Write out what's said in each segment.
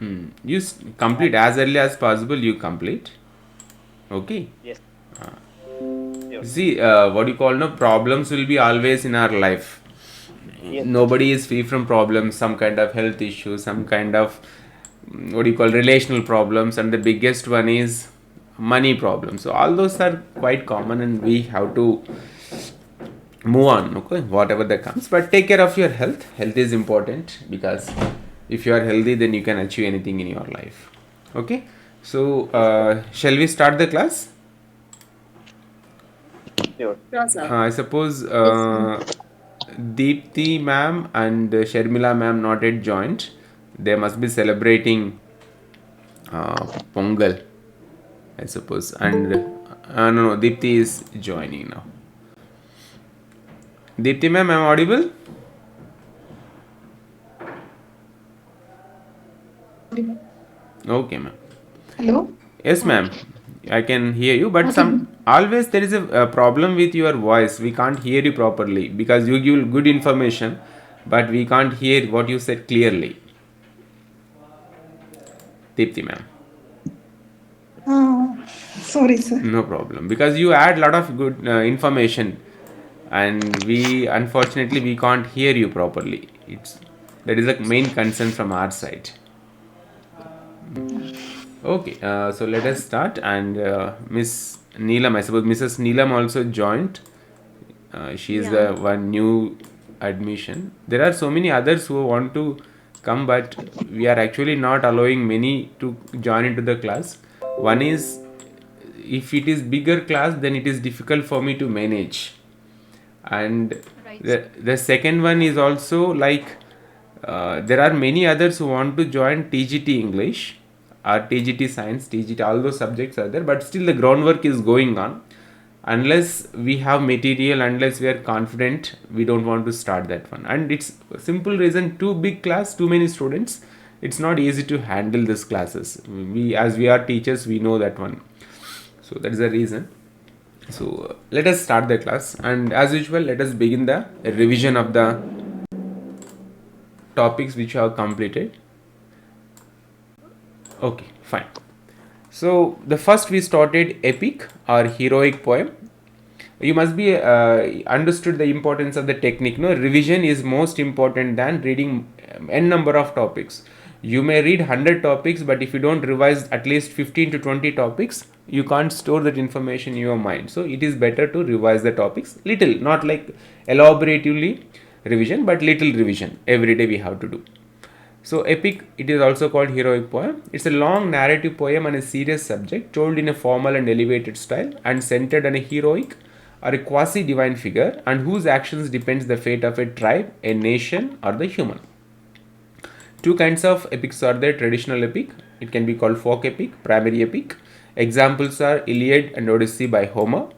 You complete as early as possible. You complete. Okay. Yes. Sure. See, what you call no problems will be always in our life. Yes, sir. Nobody is free from problems. Some kind of health issue, some kind of what do you call relational problems, and the biggest one is money problems. So all those are quite common, and we have to move on. Okay, whatever that comes, but take care of your health. Health is important because if you are healthy, then you can achieve anything in your life. Okay, so Yes, sir. shall we start the class? Sure. Sure, sir. I suppose Yes, ma'am. Deepthi ma'am and Sharmila ma'am not yet joined. They must be celebrating Pongal, I suppose. And no, Deepthi is joining now. Deepthi ma'am, am I audible? Okay, ma'am. Hello? Yes, ma'am. I can hear you, but Okay, some ma'am. always there is a problem with your voice. We can't hear you properly because you give good information, but we can't hear what you said clearly. Deepthi ma'am. Uh, Sorry, sir. No problem because you add lot of good information, and we unfortunately we can't hear you properly. It's that is the main concern from our side. Okay, so let us start. And Miss Neelam, I suppose Mrs. Neelam also joined. She is Yeah. the one new admission. There are so many others who want to come, but we are actually not allowing many to join into the class. One is, if it is bigger class, then it is difficult for me to manage. And Right, sir. the second one is also like there are many others who want to join TGT English or TGT Science, TGT, all those subjects are there, but still the groundwork is going on. Unless we have material, unless we are confident, we don't want to start that one. And it's a simple reason: too big class, too many students. It's not easy to handle these classes. As we are teachers, we know that one. So that is the reason. So let us start the class, and as usual, let us begin the revision of the topics which are completed. Okay, fine. So the first we started epic or heroic poem. You must be understood the importance of the technique. No, revision is most important than reading n number of topics. You may read 100 topics, but if you don't revise at least 15 to 20 topics, you can't store that information in your mind. So it is better to revise the topics little, not like elaboratively revision, but little revision every day we have to do. So epic, it is also called heroic poem. It's a long narrative poem on a serious subject told in a formal and elevated style and centered on a heroic or a quasi-divine figure and whose actions depends the fate of a tribe, a nation or the human. Two kinds of epics are there: traditional epic, it can be called folk epic, primary epic. Examples are Iliad and Odyssey by Homer.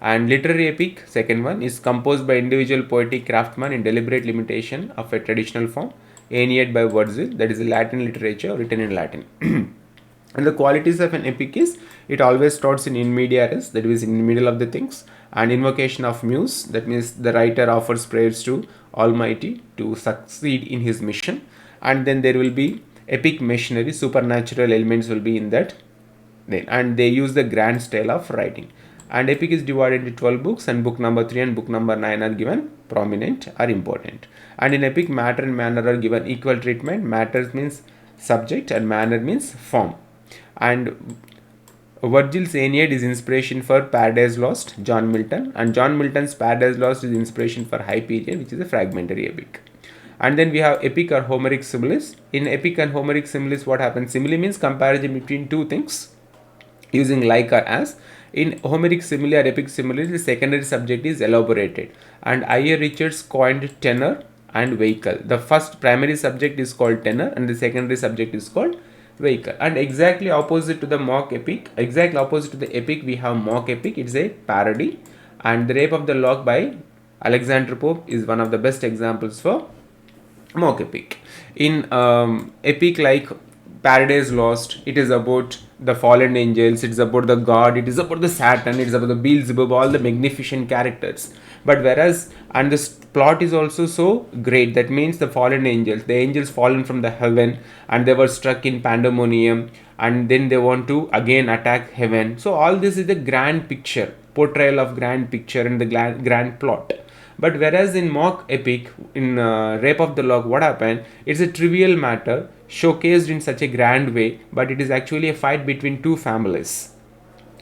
And literary epic, second one, is composed by individual poetic craftsman in deliberate limitation of a traditional form. Aeneid by Virgil, that is a Latin literature written in Latin. And the qualities of an epic is it always starts in media res, that is in the middle of the things, and invocation of muse, that means the writer offers prayers to Almighty to succeed in his mission. And then there will be epic machinery, supernatural elements will be in that. And they use the grand style of writing. And epic is divided into 12 books, and book number 3 and book number 9 are given prominent or important. And in epic, matter and manner are given equal treatment. Matter means subject and manner means form. And Virgil's Aeneid is inspiration for Paradise Lost, John Milton, and John Milton's Paradise Lost is inspiration for Hyperion, which is a fragmentary epic. And then we have epic or Homeric similes. In epic and Homeric similes, what happens? Simile means comparison between two things using like or as. In Homeric simile or epic simile, the secondary subject is elaborated. And I.A. Richards coined tenor and vehicle. The first primary subject is called tenor and the secondary subject is called vehicle. And exactly opposite to the mock epic, exactly opposite to the epic, we have mock epic. It's a parody. And The Rape of the Lock by Alexander Pope is one of the best examples for mock epic. In epic like Paradise Lost, it is about the fallen angels, it is about the god, it is about the Saturn, it is about the Beelzebub, all the magnificent characters. But whereas, and this plot is also so great, that means the fallen angels, the angels fallen from the heaven, and they were struck in pandemonium, and then they want to again attack heaven. So all this is the grand picture, portrayal of grand picture and the grand plot. But whereas in mock epic, in Rape of the Lock, what happened? It's a trivial matter showcased in such a grand way, but it is actually a fight between two families.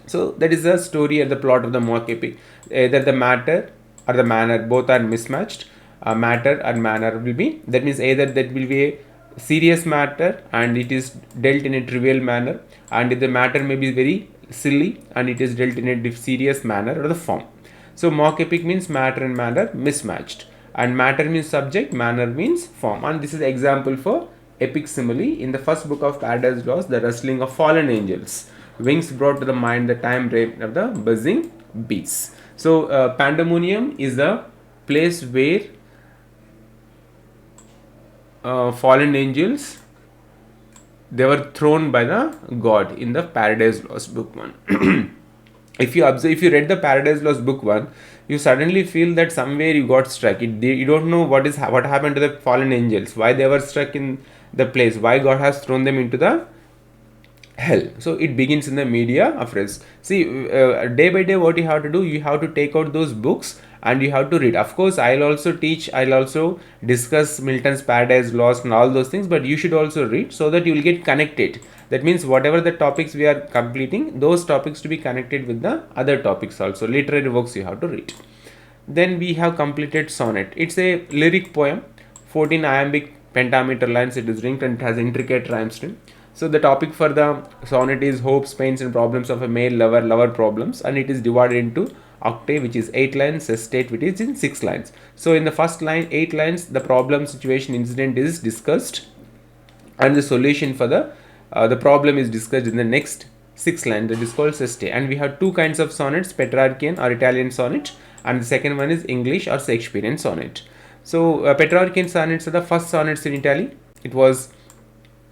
So that is the story and the plot of the mock epic. Either the matter or the manner, both are mismatched. Matter and manner will be, that means either that will be a serious matter and it is dealt in a trivial manner, and the matter may be very silly and it is dealt in a serious manner or the form. So mock epic means matter and manner mismatched, and matter means subject, manner means form. And this is the example for epic simile in the first book of Paradise Lost, the rustling of fallen angels, wings brought to the mind, the time rape of the buzzing bees. So pandemonium is the place where fallen angels, they were thrown by the god in the Paradise Lost book 1. If you observe, if you read the Paradise Lost book 1, you suddenly feel that somewhere you got struck. You don't know what happened to the fallen angels, why they were struck in the place, why God has thrown them into the hell. So it begins in the media of rest. See, day by day what you have to do, you have to take out those books and you have to read. Of course, I'll also discuss Milton's Paradise Lost and all those things, but you should also read so that you will get connected. That means whatever the topics we are completing, those topics to be connected with the other topics also. Literary works you have to read. Then we have completed sonnet. It's a lyric poem, 14 iambic pentameter lines it is linked, and it has intricate rhyme scheme. So the topic for the sonnet is hopes, pains and problems of a male lover problems, and it is divided into octave, which is 8 lines, sestet, which is in 6 lines. So in the first line, 8 lines, the problem, situation, incident is discussed, and the solution for the problem is discussed in the next 6 lines. That is called sestet. And we have two kinds of sonnets, Petrarchian or Italian sonnet, and the second one is English or Shakespearean sonnet. So Petrarchian sonnets are the first sonnets in Italy. It was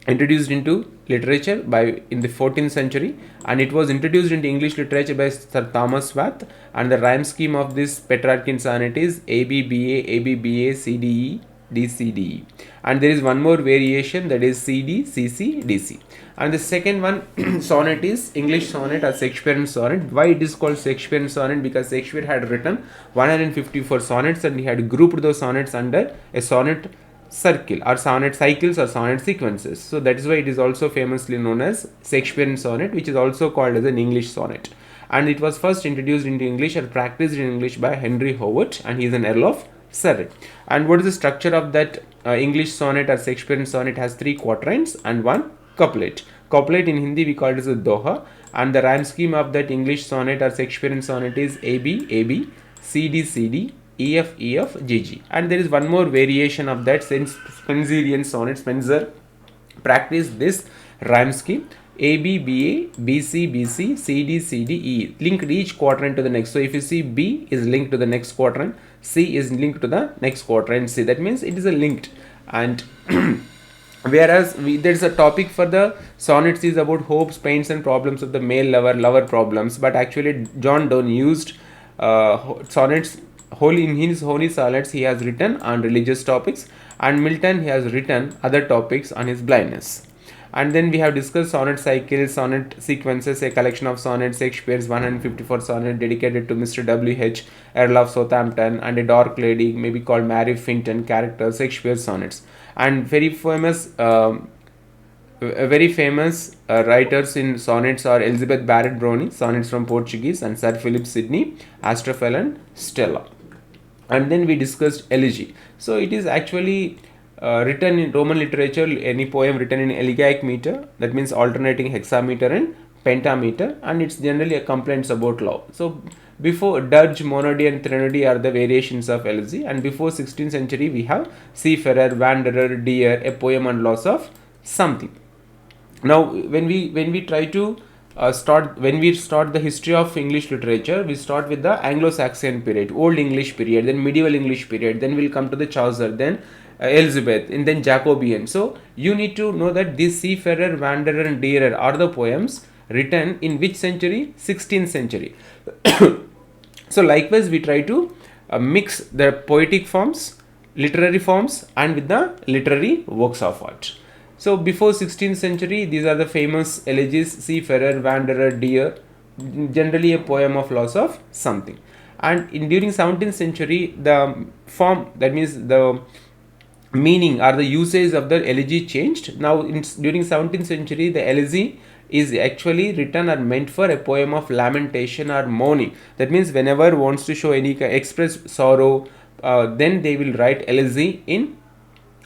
introduced into literature in the 14th century, and it was introduced into English literature by Sir Thomas Watt. And the rhyme scheme of this Petrarchian sonnet is ABBA, ABBA, CDE, DCDE, and there is one more variation, that is CD, CC, DC. And the second one sonnet is English sonnet or Shakespearean sonnet. Why it is called Shakespearean sonnet? Because Shakespeare had written 154 sonnets, and he had grouped those sonnets under a sonnet circle or sonnet cycles or sonnet sequences. So that is why it is also famously known as Shakespearean sonnet, which is also called as an English sonnet. And it was first introduced into English or practiced in English by Henry Howard, and he is an Earl of Surrey. And what is the structure of that English sonnet or Shakespearean sonnet? Has 3 quatrains and 1 couplet. Couplet in Hindi we call it as a doha, and the rhyme scheme of that English sonnet or Shakespearean sonnet is AB, AB, CD, CD, EF, EF, GG. And there is one more variation of that, since Spenzerian sonnet, Spencer practiced this rhyme scheme, AB, BA, BC, BC, CD, CD, E, linked each quadrant to the next. So if you see B is linked to the next quadrant, C is linked to the next quadrant, C, that means it is a linked. And whereas there is a topic for the sonnets is about hopes, pains and problems of the male lover problems, but actually John Donne used sonnets in his holy sonnets. He has written on religious topics, and Milton, he has written other topics on his blindness. And then we have discussed sonnet cycles, sonnet sequences, a collection of sonnets, Shakespeare's 154 sonnet dedicated to Mr. W.H. Earl of Southampton, and a dark lady, maybe called Mary Finton, character, Shakespeare's sonnets. And very famous writers in sonnets are Elizabeth Barrett Browning, sonnets from Portuguese, and Sir Philip Sidney, Astrophel and Stella. And then we discussed elegy. So it is actually written in Roman literature, any poem written in elegiac meter, that means alternating hexameter and pentameter, and it's generally a complaints about love. So before dirge, monody and threnody are the variations of elegy, and before 16th century we have Seafarer, Wanderer, Dear, a poem on loss of something. Now when we try to start the history of English literature, we start with the Anglo-Saxon period, Old English period, then Medieval English period, then we'll come to the Chaucer, then Elizabeth, and then Jacobean. So you need to know that this Seafarer, Wanderer and Dearer are the poems written in which century? 16th century. So likewise we try to mix the poetic forms, literary forms, and with the literary works of art. So before 16th century, these are the famous elegies: Seafarer, Wanderer, Dear, generally a poem of loss of something. And during 17th century, the form, that means the meaning or the usage of the elegy changed. Now during 17th century, the elegy is actually written or meant for a poem of lamentation or mourning. That means whenever wants to show any express sorrow, then they will write elegy in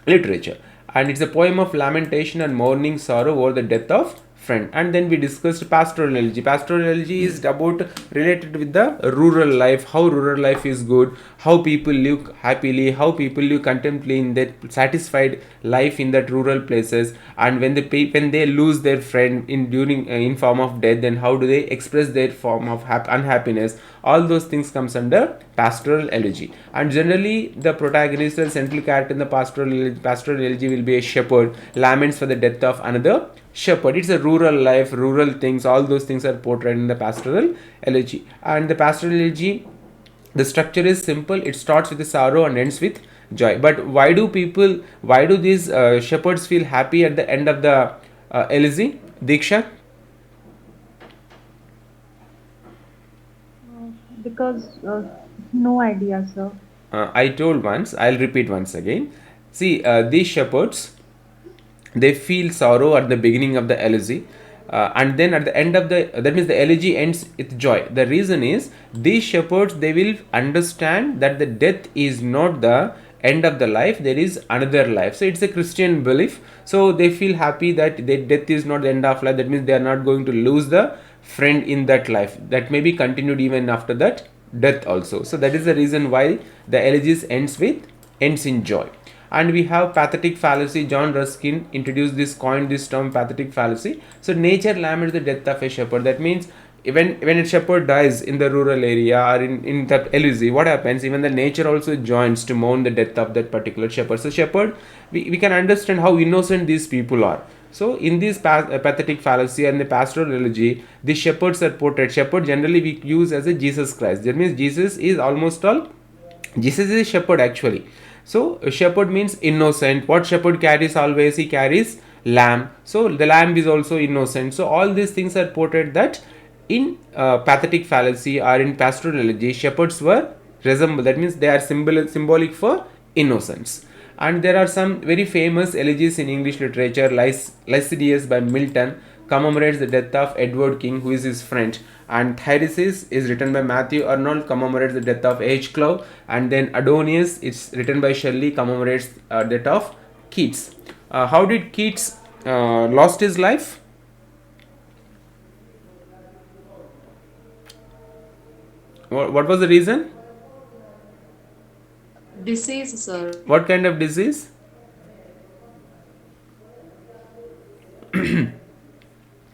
literature, and it's a poem of lamentation and mourning sorrow over the death of friend. And then we discussed pastoral elegy. Pastoral elegy is about related with the rural life, how rural life is good, how people live happily, how people live contentedly in their satisfied life in that rural places, and when they lose their friend in during in form of death, then how do they express their form of unhappiness. All those things comes under pastoral elegy. And generally the protagonist or central character in the pastoral elegy will be a shepherd, laments for the death of another shepherd. It's a rural life, rural things, all those things are portrayed in the pastoral elegy. And the pastoral elegy, the structure is simple. It starts with the sorrow and ends with joy. But why do these shepherds feel happy at the end of the elegy, Diksha? Because no idea, sir. I told once, I'll repeat once again. See, these shepherds, they feel sorrow at the beginning of the elegy, and then at the end of the, that means the elegy ends with joy. The reason is these shepherds, they will understand that the death is not the end of the life, there is another life. So it's a Christian belief, so they feel happy that their death is not the end of life. That means they are not going to lose the friend in that life, that may be continued even after that death also. So that is the reason why the elegies ends in joy. And we have pathetic fallacy. John Ruskin coined this term, pathetic fallacy. So nature laments the death of a shepherd. That means when a shepherd dies in the rural area or in that elegy, what happens? Even the nature also joins to mourn the death of that particular shepherd. So shepherd, we can understand how innocent these people are. So in this pathetic fallacy and the pastoral elegy, the shepherds are portrayed. Shepherd generally we use as a Jesus Christ. That means Jesus is a shepherd actually. So a shepherd means innocent. What shepherd carries always? He carries lamb. So the lamb is also innocent. So all these things are portrayed that in pathetic fallacy or in pastoral elegy, shepherds were resemble. That means they are symbolic for innocence. And there are some very famous elegies in English literature. Lycidius by Milton commemorates the death of Edward King, who is his friend. And Thyrsis is written by Matthew Arnold, commemorates the death of H. Clow. And then Adonius, it's written by Shelley, commemorates death of Keats. How did Keats lost his life? What was the reason? Disease, sir. What kind of disease?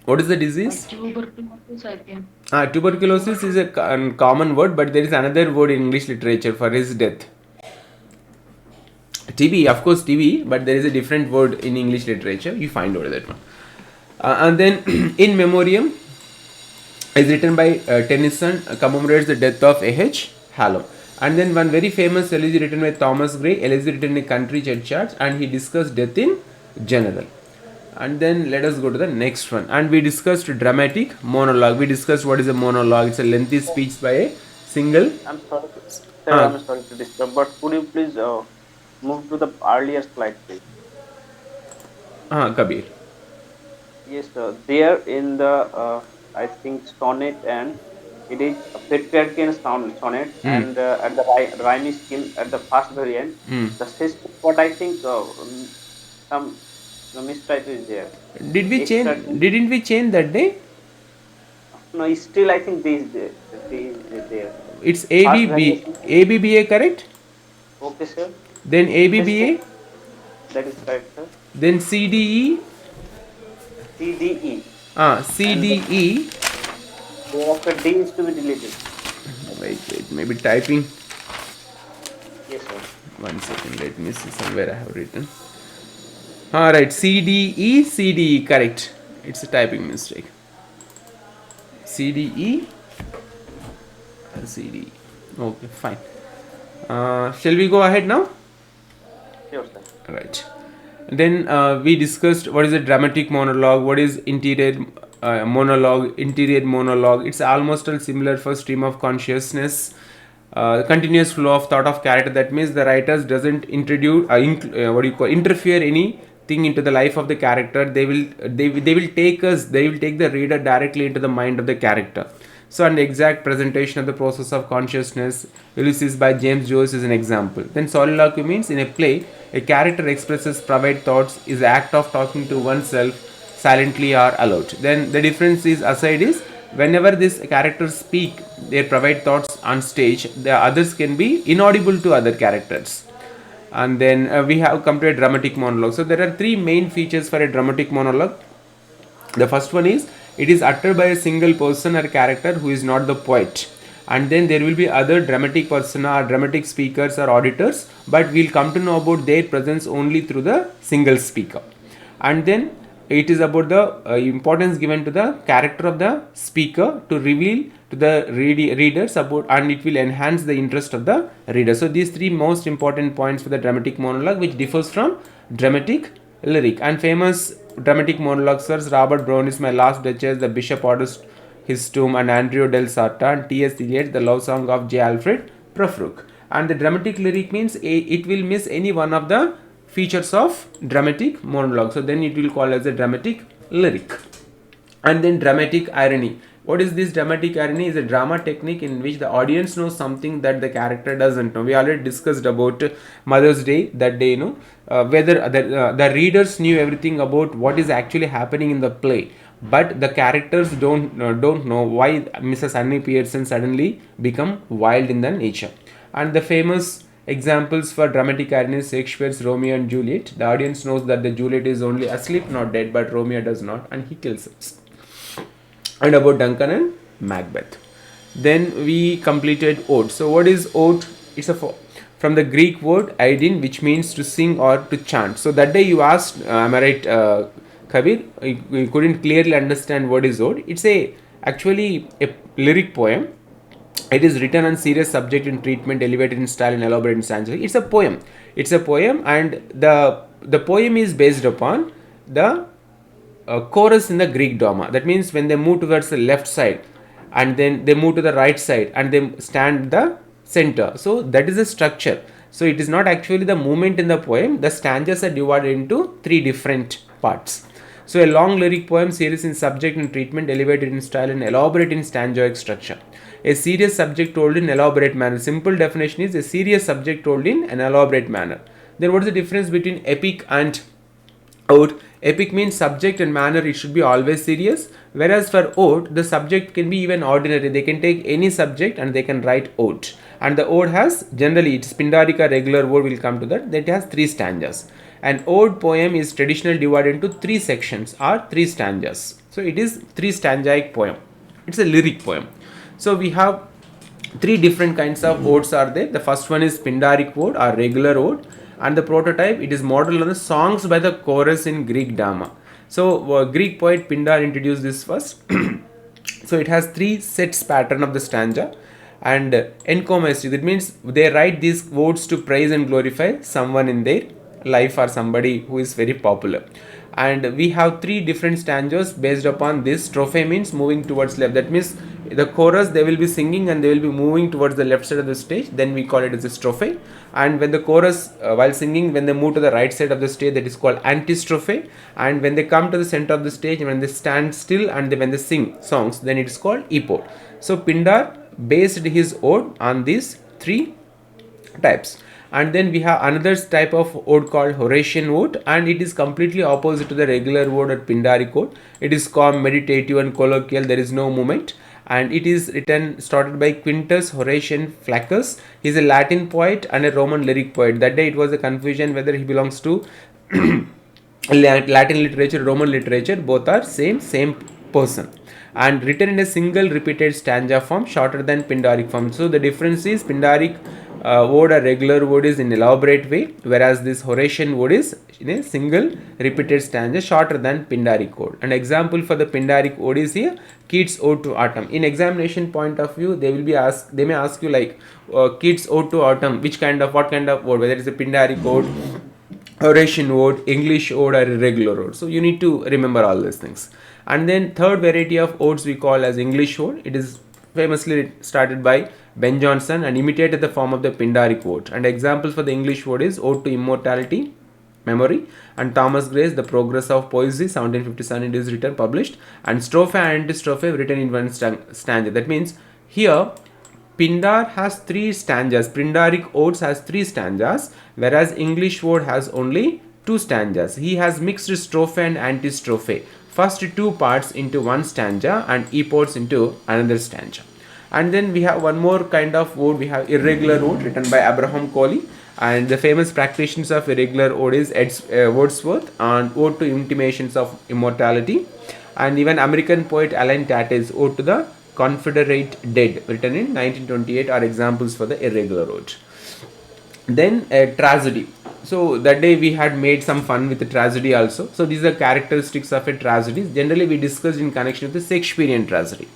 What is the disease? Tuberculosis, I think. Tuberculosis is a common word, but there is another word in English literature for his death. TB, of course TB, but there is a different word in English literature. You find out that one. And then In Memoriam is written by Tennyson, commemorates the death of A.H. Hallam. And then one very famous elegy written by Thomas Gray, elegy written in a country churchyard, and he discussed death in general. And then let us go to the next one. And we discussed dramatic monologue. We discussed what is a monologue. It's a lengthy speech by a single. I'm sorry, sir, I'm sorry to disturb, but could you please move to the earlier slide, please? Kabir. Yes, sir. There in the I think sonnet, and it is a patriarchal sonnet, and at the rhyme scheme at the first variant, the system. What I think some mistype is there. Didn't we change that day? No, still I think this is there. It's First ABB. variation. ABBA, correct? Okay, sir. Then ABBA. That is correct, sir. Then CDE. CDE. CDE. Thereafter D is to be deleted. Wait, maybe typing. Yes, sir. 1 second, let me see somewhere I have written. Alright, CDE, correct. It's a typing mistake. CDE, CDE. Okay, fine. Shall we go ahead now? Sure, sir. Right. Then we discussed what is a dramatic monologue, what is interior interior monologue. It's almost a similar for stream of consciousness, continuous flow of thought of character. That means the writers doesn't introduce interfere anything into the life of the character. They will take the reader directly into the mind of the character. So an exact presentation of the process of consciousness, Ulysses by James Joyce is an example. Then soliloquy means in a play, a character expresses private thoughts, is the act of talking to oneself silently or aloud. Then the difference is aside is whenever these characters speak their private thoughts on stage, the others can be inaudible to other characters. And then we have come to a dramatic monologue. So there are three main features for a dramatic monologue. The first one is it is uttered by a single person or character who is not the poet, and then there will be other dramatic persona or dramatic speakers or auditors, but we'll come to know about their presence only through the single speaker. And then it is about the importance given to the character of the speaker to reveal to the readers about, and it will enhance the interest of the reader. So these three most important points for the dramatic monologue, which differs from dramatic lyric. And famous dramatic monologues are Robert Brownie's My Last Duchess, The Bishop Orders His Tomb, and Andrea del Sarto, and T.S. Eliot, The Love Song of J. Alfred Prufrock. And the dramatic lyric means it will miss any one of the features of dramatic monologue. So then it will call as a dramatic lyric. And then dramatic irony. What is this dramatic irony? Is a drama technique in which the audience knows something that the character doesn't know. We already discussed about Mother's Day that day, whether the readers knew everything about what is actually happening in the play, but the characters don't know why Mrs. Annie Pearson suddenly become wild in the nature. And the famous examples for dramatic irony is Shakespeare's Romeo and Juliet. The audience knows that the Juliet is only asleep, not dead, but Romeo does not, and he kills us. And about Duncan and Macbeth. Then we completed ode. So what is ode? It's from the Greek word aidin, which means to sing or to chant. So that day you asked, am I right, Kabir? You couldn't clearly understand what is ode. It's actually a lyric poem. It is written on serious subject in treatment, elevated in style and elaborate in stanza. It's a poem. It's a poem, and the poem is based upon the chorus in the Greek drama. That means when they move towards the left side, and then they move to the right side, and they stand the center. So that is the structure. So it is not actually the movement in the poem. The stanzas are divided into three different parts. So a long lyric poem, serious in subject and treatment, elevated in style and elaborate in stanzaic structure. A serious subject told in elaborate manner. Simple definition is a serious subject told in an elaborate manner. Then what is the difference between epic and ode? Epic means subject and manner, it should be always serious, whereas for ode the subject can be even ordinary. They can take any subject and they can write ode. And the ode has generally, it's Pindarica, regular ode, will come to that. That has 3 stanzas. An ode poem is traditionally divided into 3 sections or 3 stanzas. So it is 3 stanzaic poem. It's a lyric poem. So we have 3 different kinds of odes are there. The first one is Pindaric ode or regular ode, and the prototype, it is modeled on the songs by the chorus in Greek drama. So Greek poet Pindar introduced this first. So it has 3 sets pattern of the stanza, and encomiastic, that means they write these odes to praise and glorify someone in their life or somebody who is very popular. And we have 3 different stanzas based upon this. Strophe means moving towards left. That means the chorus, they will be singing and they will be moving towards the left side of the stage. Then we call it as a strophe. And when the chorus, while singing, when they move to the right side of the stage, that is called antistrophe. And when they come to the center of the stage, when they stand still and when they sing songs, then it is called epode. So Pindar based his ode on these 3 types. And then we have another type of ode called Horatian ode, and it is completely opposite to the regular ode or Pindaric ode. It is calm, meditative and colloquial. There is no movement, and it is started by Quintus Horatian Flaccus. He is a Latin poet and a Roman lyric poet. That day it was a confusion whether he belongs to Latin literature, Roman literature. Both are same person, and written in a single repeated stanza form, shorter than Pindaric form. So the difference is Pindaric word or regular word is in elaborate way, whereas this Horatian word is in a single repeated stanza shorter than Pindaric ode. An example for the Pindaric ode is here Keats' Ode to Autumn. In examination point of view, they may ask you like Keats' Ode to Autumn, what kind of ode, whether it's a Pindaric ode, Horatian ode, English ode, or irregular ode. So you need to remember all these things. And then third variety of odes we call as English ode. It is famously started by Ben Jonson and imitated the form of the Pindaric ode. And examples for the English ode is Ode to Immortality, Memory, and Thomas Gray's The Progress of Poesy, 1757 it is written, published, and Strophe and Antistrophe written in one stanza. That means here Pindar has 3 stanzas, Pindaric odes has 3 stanzas, whereas English ode has only 2 stanzas. He has mixed strophe and antistrophe, first 2 parts into one stanza and epodes into another stanza. And then we have one more kind of ode, we have irregular ode written by Abraham Coley, and the famous practitioners of irregular ode is Wordsworth and Ode to Intimations of Immortality, and even American poet Alan Tate's Ode to the Confederate Dead written in 1928 are examples for the irregular ode. Then a tragedy. So that day we had made some fun with the tragedy also. So these are characteristics of a tragedy. Generally we discussed in connection with the Shakespearean tragedy.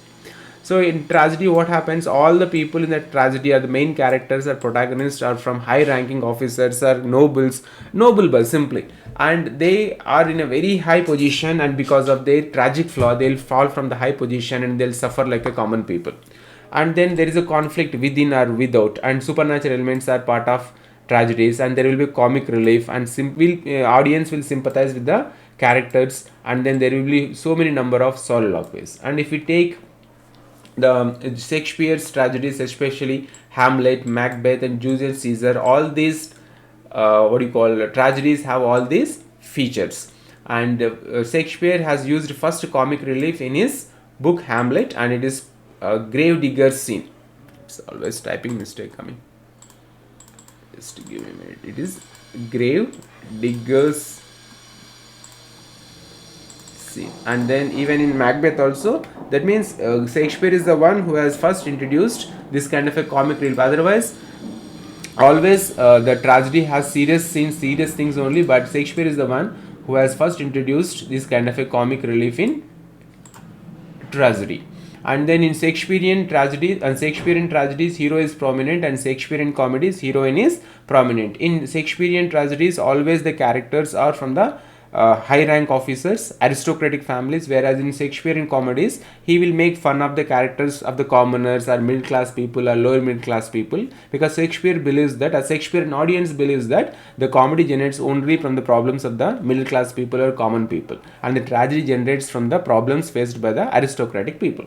So in tragedy what happens, all the people in that tragedy are the main characters or protagonists are from high ranking officers or nobles, noble simply, and they are in a very high position, and because of their tragic flaw they'll fall from the high position and they'll suffer like a common people. And then there is a conflict within or without, and supernatural elements are part of tragedies, and there will be comic relief, and audience will sympathize with the characters, and then there will be so many number of soliloquies. And if we take the Shakespeare's tragedies, especially Hamlet, Macbeth, and Julius Caesar, all these tragedies have all these features. And Shakespeare has used first comic relief in his book Hamlet, and it is a grave digger's scene. It's always typing mistake coming. Just give me a minute. It is grave digger's scene. And then even in Macbeth also, that means Shakespeare is the one who has first introduced this kind of a comic relief. Otherwise always the tragedy has serious scenes, serious things only, but Shakespeare is the one who has first introduced this kind of a comic relief in tragedy. And then in Shakespearean tragedies hero is prominent, and Shakespearean comedies heroine is prominent. In Shakespearean tragedies always the characters are from the high rank officers, aristocratic families, whereas in Shakespearean comedies he will make fun of the characters of the commoners or middle class people or lower middle class people, because Shakespeare believes that, a Shakespearean audience believes that the comedy generates only from the problems of the middle class people or common people, and the tragedy generates from the problems faced by the aristocratic people.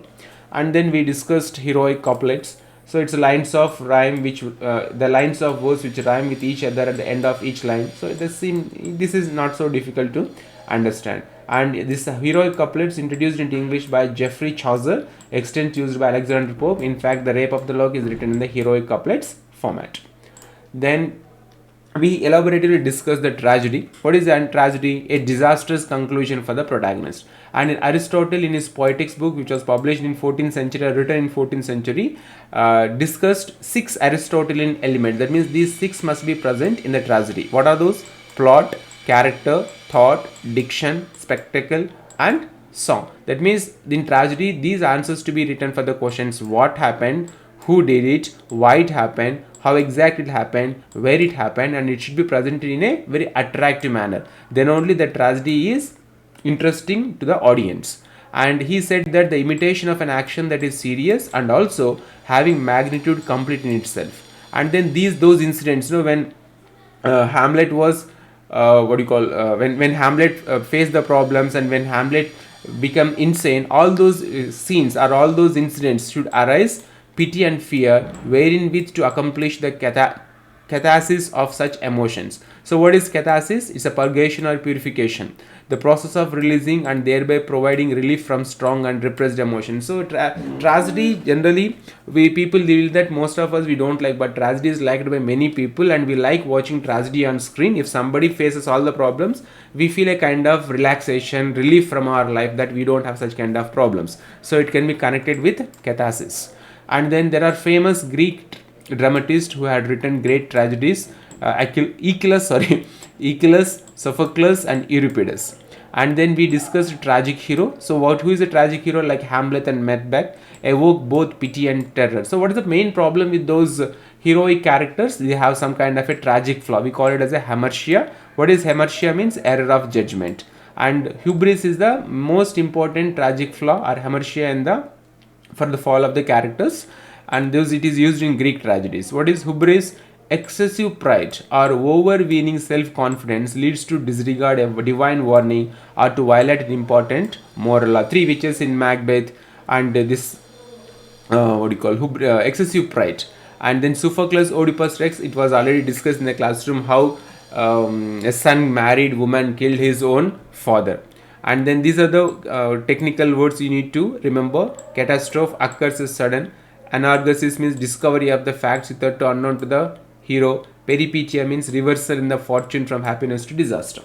And then we discussed heroic couplets. So it's lines of rhyme which the lines of verse which rhyme with each other at the end of each line. So this is not so difficult to understand. And this heroic couplets introduced into English by Geoffrey Chaucer, extent used by Alexander Pope. In fact, the Rape of the Lock is written in the heroic couplets format. Then we elaborately discuss the tragedy. What is a tragedy? A disastrous conclusion for the protagonist. And in Aristotle, in his Poetics book, which was published in 14th century or written in 14th century, discussed 6 Aristotelian elements. That means these 6 must be present in the tragedy. What are those? Plot, character, thought, diction, spectacle, and song. That means in tragedy, these answers to be written for the questions: what happened, who did it, why it happened, how exactly it happened, where it happened, and it should be presented in a very attractive manner. Then only the tragedy is interesting to the audience. And he said that the imitation of an action that is serious and also having magnitude complete in itself. And then those incidents, when Hamlet was when Hamlet faced the problems, and when Hamlet become insane, all those scenes or all those incidents should arise pity and fear, wherein which to accomplish the catharsis of such emotions. So what is catharsis? It's a purgation or purification, the process of releasing and thereby providing relief from strong and repressed emotions. So tragedy, generally people deal that most of us we don't like, but tragedy is liked by many people, and we like watching tragedy on screen. If somebody faces all the problems, we feel a kind of relaxation, relief from our life, that we don't have such kind of problems. So it can be connected with catharsis. And then there are famous Greek dramatist who had written great tragedies, Aeschylus, sorry, Aeschylus, Sophocles, and Euripides. And then we discussed tragic hero. So who is a tragic hero? Like Hamlet and Macbeth evoke both pity and terror. So what is the main problem with those heroic characters? They have some kind of a tragic flaw. We call it as a hamartia. What is hamartia? Means error of judgment. And hubris is the most important tragic flaw or hamartia in the for the fall of the characters, and thus it is used in Greek tragedies. What is hubris? Excessive pride or overweening self-confidence leads to disregard a divine warning or to violate an important moral law. Three witches in Macbeth, and this what do you call excessive pride. And then Sophocles, Oedipus Rex, it was already discussed in the classroom how a son married woman killed his own father. And then these are the technical words you need to remember. Catastrophe occurs as sudden. Anargesis means discovery of the facts hitherto unknown to the hero. Peripetia means reversal in the fortune from happiness to disaster.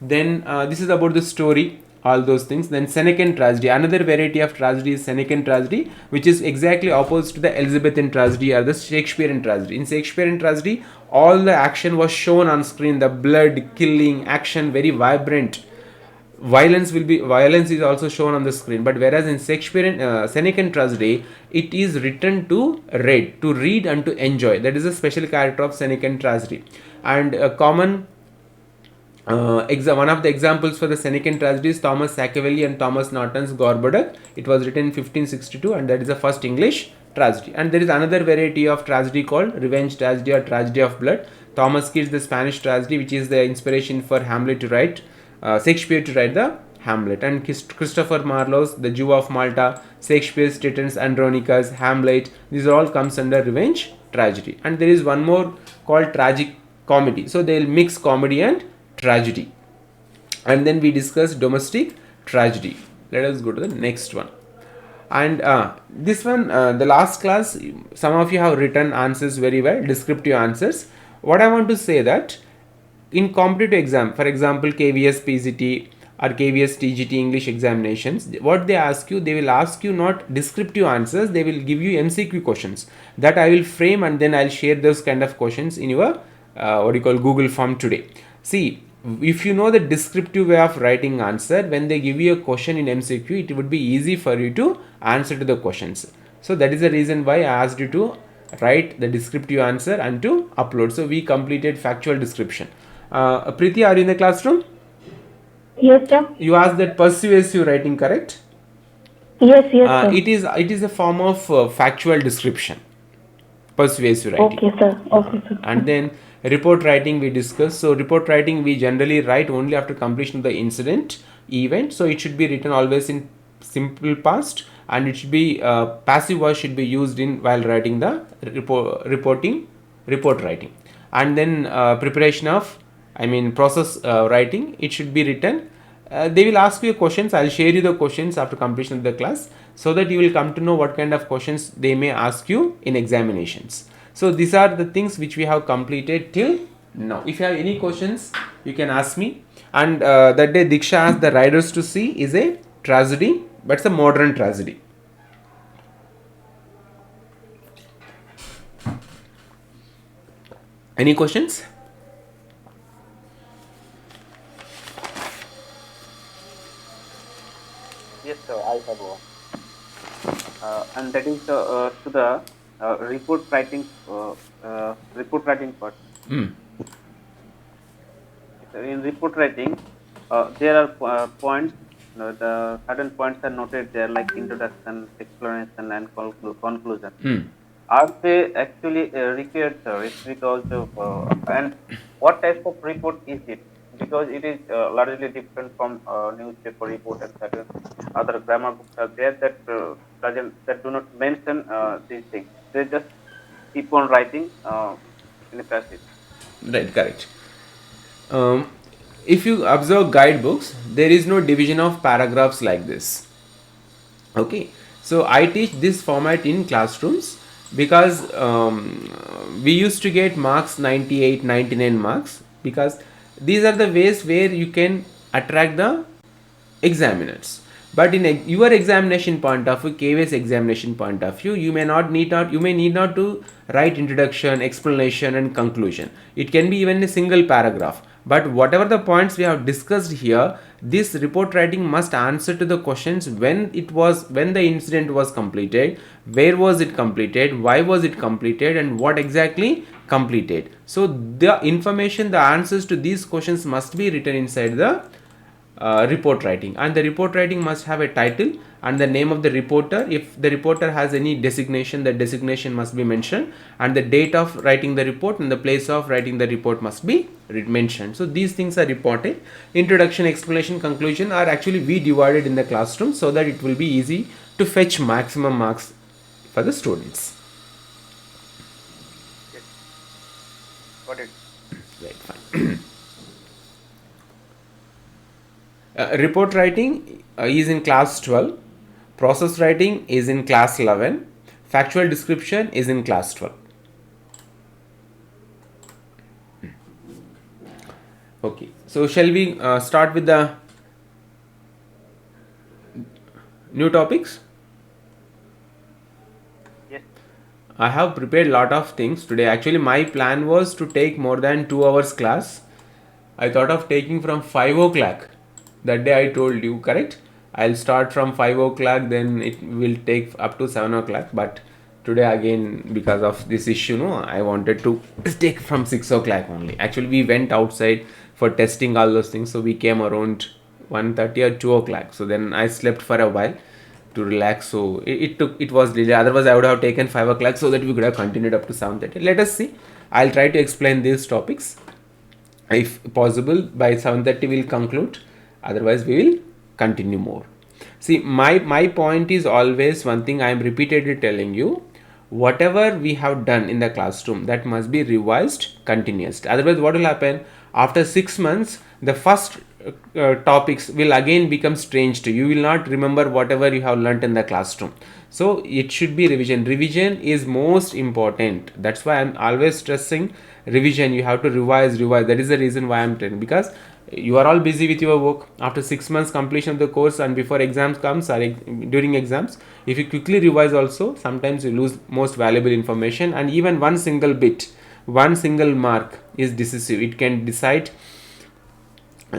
Then this is about the story, all those things. Then Senecan tragedy, another variety of tragedy is Senecan tragedy, which is exactly opposite to the Elizabethan tragedy or the Shakespearean tragedy. In Shakespearean tragedy, all the action was shown on screen, the blood, killing, action, very vibrant. Violence is also shown on the screen, but whereas in Shakespearean Senecan tragedy, it is written to read and to enjoy. That is a special character of Senecan tragedy. And a common one of the examples for the Senecan tragedy is Thomas Sacheverell and Thomas Norton's Gorboduc. It was written in 1562, and that is the first English tragedy. And there is another variety of tragedy called revenge tragedy or tragedy of blood. Thomas Kyd's the Spanish tragedy, which is the inspiration for Hamlet to write Shakespeare to write the Hamlet. And Christopher Marlowe's The Jew of Malta, Shakespeare's Titans, Andronicus, Hamlet, these all comes under revenge tragedy. And there is one more called tragic comedy. So they will mix comedy and tragedy. And then we discuss domestic tragedy. Let us go to the next one. And this one, the last class, some of you have written answers very well, descriptive answers. What I want to say that in competitive exam, for example, KVS PGT or KVS TGT English examinations, what they ask you, they will ask you not descriptive answers, they will give you MCQ questions that I will frame, and then I'll share those kind of questions in your Google form today. See, if you know the descriptive way of writing answer, when they give you a question in MCQ, it would be easy for you to answer to the questions. So that is the reason why I asked you to write the descriptive answer and to upload. So we completed factual description. Preeti, are you in the classroom? Yes, sir. You asked that persuasive writing, correct? Yes, sir. It is a form of factual description. Persuasive writing. Okay, sir. Okay, sir. And then report writing we discussed. So report writing we generally write only after completion of the incident, event. So it should be written always in simple past, and it should be passive voice should be used in while writing the report writing. And then preparation of process writing, it should be written. They will ask you questions. I'll share you the questions after completion of the class, so that you will come to know what kind of questions they may ask you in examinations. So these are the things which we have completed till now. If you have any questions, you can ask me. And that day Diksha asked the Riders to See is a tragedy, but it's a modern tragedy. Any questions? Yes, sir, I have one. And that is to the report writing part. In report writing, there are points. The certain points are noted there, like introduction, explanation, and conclusion. Are they actually required, sir? It's because of and what type of report is it? Because it is largely different from newspaper report, and certain other grammar books are there that do not mention these things. They just keep on writing in a passage. Right, correct. If you observe guidebooks, there is no division of paragraphs like this. Okay, so I teach this format in classrooms because we used to get marks 98, 99 marks, because these are the ways where you can attract the examiners. But in your examination point of view, KVS examination point of view, you may need not to write introduction, explanation and conclusion. It can be even a single paragraph. But whatever the points we have discussed here, this report writing must answer to the questions when the incident was completed, where was it completed, why was it completed, and what exactly completed. So the information, the answers to these questions must be written inside the report writing, and the report writing must have a title and the name of the reporter. If the reporter has any designation, the designation must be mentioned, and the date of writing the report and the place of writing the report must be mentioned. So these things are reported. Introduction, explanation, conclusion are actually we divided in the classroom so that it will be easy to fetch maximum marks for the students. Got it. Right, fine. Report writing is in class 12, process writing is in class 11, factual description is in class 12. Okay, so shall we start with the new topics? Yes. I have prepared lot of things today. Actually, my plan was to take more than 2 hours class. I thought of taking from 5 o'clock. That day I told you, correct? I'll start from 5 o'clock, then it will take up to 7 o'clock. But today again, because of this issue, I wanted to take from 6 o'clock only. Actually, we went outside for testing all those things. So we came around 1:30 or 2 o'clock. So then I slept for a while to relax. So it was delayed. Otherwise, I would have taken 5 o'clock so that we could have continued up to 7:30. Let us see. I'll try to explain these topics. If possible, by 7:30 we'll conclude. Otherwise, we will continue more. See, my point is always one thing I am repeatedly telling you. Whatever we have done in the classroom, that must be revised continuously. Otherwise, what will happen? After 6 months, the first topics will again become strange to you. You will not remember whatever you have learnt in the classroom. So it should be revision. Revision is most important. That's why I am always stressing revision. You have to revise. That is the reason why I am telling, because you are all busy with your work. After 6 months completion of the course and before exams comes or during exams, if you quickly revise also, sometimes you lose most valuable information, and even one single bit, one single mark is decisive. It can decide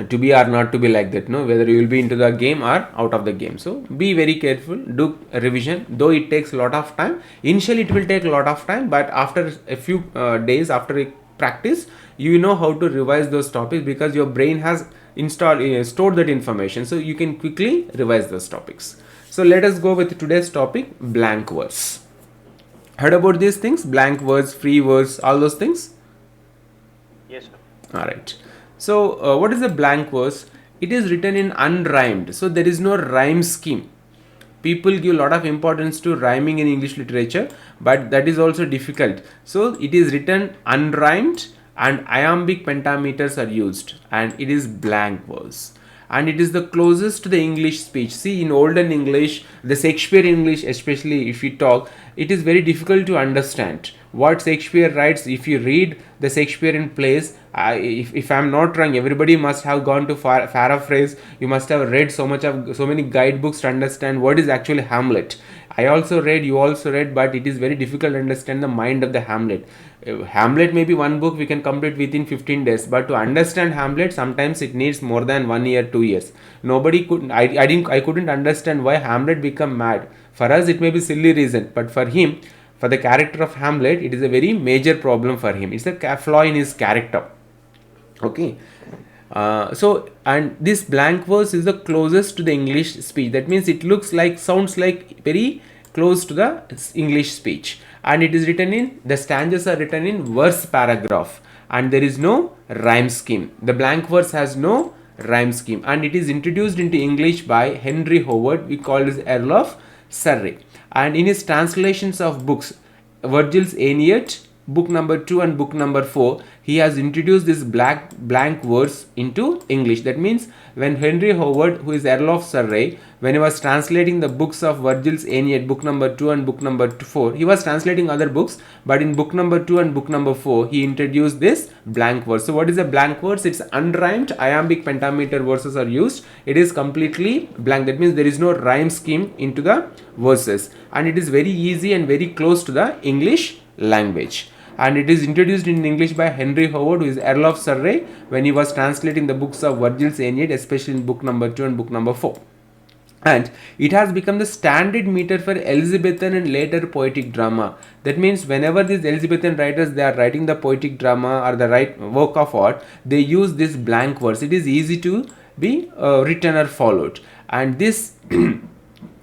to be or not to be, like that, whether you will be into the game or out of the game. So be very careful, do a revision, though it takes a lot of time. Initially it will take a lot of time, but after a few days, after a practice, you know how to revise those topics, because your brain has stored that information, so you can quickly revise those topics. So let us go with today's topic, blank words. Heard about these things? Blank words, free words, all those things? Yes, sir. All right. So what is a blank verse? It is written in unrhymed, so there is no rhyme scheme. People give a lot of importance to rhyming in English literature, but that is also difficult. So it is written unrhymed, and iambic pentameters are used, and it is blank verse, and it is the closest to the English speech. See, in olden English, the Shakespeare English, especially if we talk, it is very difficult to understand what Shakespeare writes. If you read the Shakespearean plays, if I'm not wrong, everybody must have gone to paraphrase. You must have read so many guidebooks to understand what is actually Hamlet. I also read, you also read, but it is very difficult to understand the mind of the Hamlet. Hamlet may be one book we can complete within 15 days, but to understand Hamlet, sometimes it needs more than 1 year, 2 years. Nobody could, I couldn't understand why Hamlet become mad. For us, it may be silly reason, but for him, for the character of Hamlet, it is a very major problem for him. It's a flaw in his character. Okay. And this blank verse is the closest to the English speech. That means it sounds like very close to the English speech, and it is written in, the stanzas are written in verse paragraph, and there is no rhyme scheme. The blank verse has no rhyme scheme, and it is introduced into English by Henry Howard. We call it Earl of Surrey, and in his translations of books, Virgil's Aeneid book number 2 and book number 4, he has introduced this blank verse into English. That means when Henry Howard, who is Earl of Surrey, when he was translating the books of Virgil's Aeneid, book number 2 and book number 4, he was translating other books, but in book number 2 and book number 4, he introduced this blank verse. So what is a blank verse? It's unrhymed iambic pentameter verses are used. It is completely blank. That means there is no rhyme scheme into the verses, and it is very easy and very close to the English language. And it is introduced in English by Henry Howard, who is Earl of Surrey, when he was translating the books of Virgil's Aeneid, especially in book number 2 and book number 4. And it has become the standard meter for Elizabethan and later poetic drama. That means whenever these Elizabethan writers, they are writing the poetic drama or the work of art, they use this blank verse. It is easy to be written or followed. And this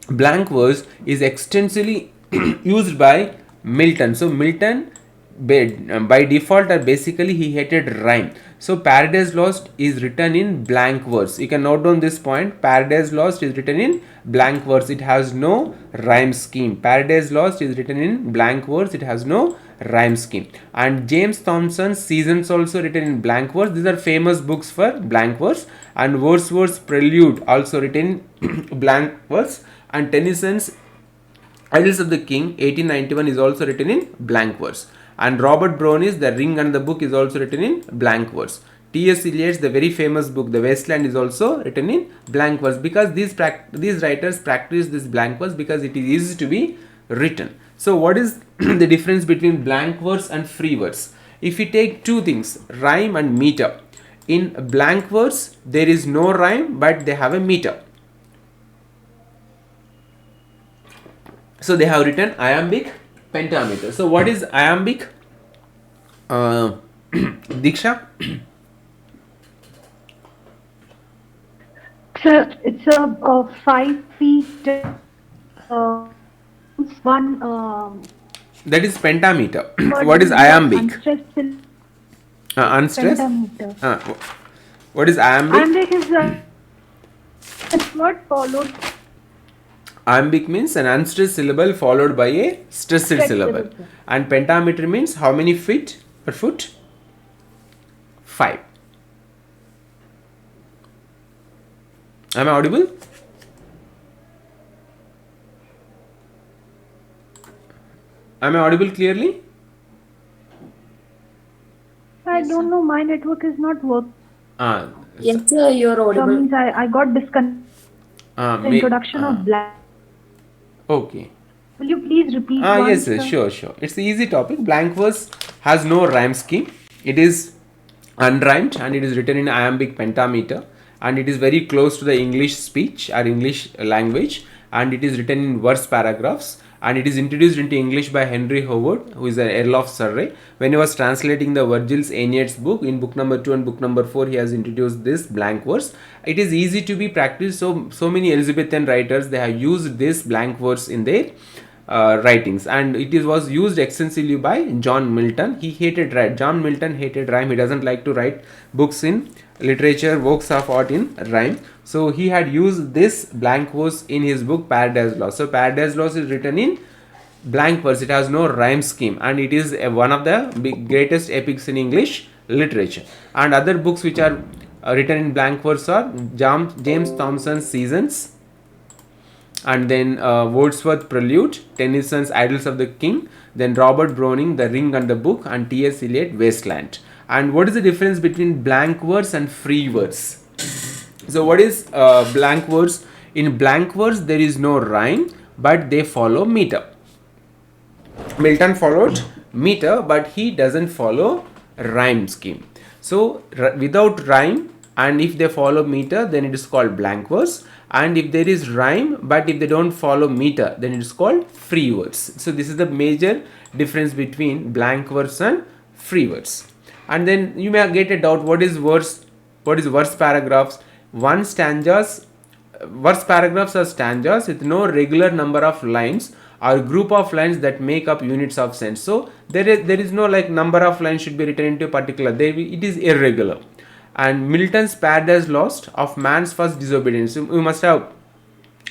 blank verse is extensively used by Milton. So Milton, by default, or basically, he hated rhyme. So Paradise Lost is written in blank verse. You can note down this point. Paradise Lost is written in blank verse. It has no rhyme scheme. Paradise Lost is written in blank verse. It has no rhyme scheme. And James Thomson's Seasons also written in blank verse. These are famous books for blank verse. And Wordsworth's Prelude also written in blank verse. And Tennyson's Idylls of the King 1891 is also written in blank verse. And Robert Brownie's The Ring and the Book is also written in blank verse. T.S. Eliot's the very famous book The Wasteland is also written in blank verse, because these writers practice this blank verse because it is easy to be written. So what is the difference between blank verse and free verse? If we take two things, rhyme and meter. In blank verse there is no rhyme, but they have a meter. So they have written iambic pentameter. So what is iambic? Diksha? It's a 5 feet one. That is pentameter. What is iambic? Unstressed. Pentameter. What is iambic? Iambic is it's not followed. Iambic means an unstressed syllable followed by a stressed syllable. And pentameter means how many feet per foot? 5. Am I audible? Am I audible clearly? I don't know. My network is not working. Yes, sir, you're So audible. means I got disconnected. Introduction of black. Okay. Will you please repeat? once, Yes, sure. It's an easy topic. Blank verse has no rhyme scheme. It is unrhymed and it is written in iambic pentameter, and it is very close to the English speech or English language, and it is written in verse paragraphs, and it is introduced into English by Henry Howard, who is an Earl of Surrey. When he was translating the Virgil's Aeneid's book, in book number 2 and book number 4, he has introduced this blank verse. It is easy to be practiced. So many Elizabethan writers, they have used this blank verse in their writings, and it was used extensively by John Milton. He hated rhyme. John Milton hated rhyme. He doesn't like to write books in literature, works of art in rhyme. So he had used this blank verse in his book Paradise Lost. So Paradise Lost is written in blank verse. It has no rhyme scheme, and it is one of the greatest epics in English literature. And other books which are written in blank verse are James Thomson's Seasons, and then Wordsworth Prelude, Tennyson's Idylls of the King, then Robert Browning The Ring and the Book, and T.S. Eliot Wasteland. And what is the difference between blank verse and free verse? So what is blank verse? In blank verse there is no rhyme, but they follow meter. Milton followed meter, but he doesn't follow rhyme scheme. So without rhyme, and if they follow meter, then it is called blank verse. And if there is rhyme, but if they don't follow meter, then it is called free verse. So this is the major difference between blank verse and free verse. And then you may get a doubt, what is verse paragraphs? Verse paragraphs are stanzas with no regular number of lines or group of lines that make up units of sense. So there is no like number of lines should be written into a particular. It is irregular. And Milton's Paradise Lost of man's first disobedience, we must have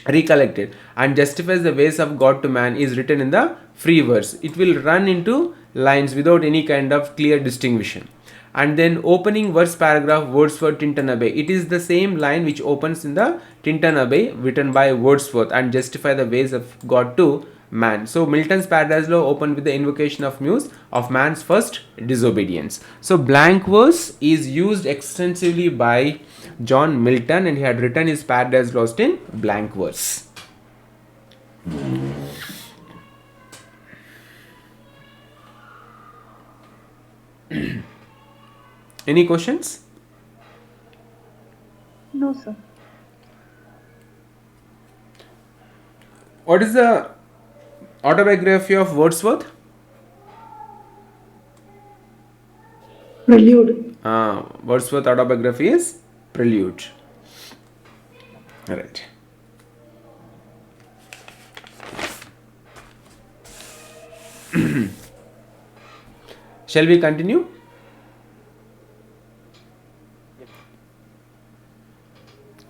recollected, and justifies the ways of God to man, is written in the free verse. It will run into lines without any kind of clear distinction. And then opening verse paragraph Wordsworth Tinternabey. It is the same line which opens in the Tinternabey written by Wordsworth, and justify the ways of God to man. So Milton's Paradise Law opened with the invocation of muse of man's first disobedience. So blank verse is used extensively by John Milton, and he had written his Paradise Lost in blank verse. Any questions? No, sir. What is the autobiography of Wordsworth? Prelude. Wordsworth autobiography is Prelude. Alright. Shall we continue?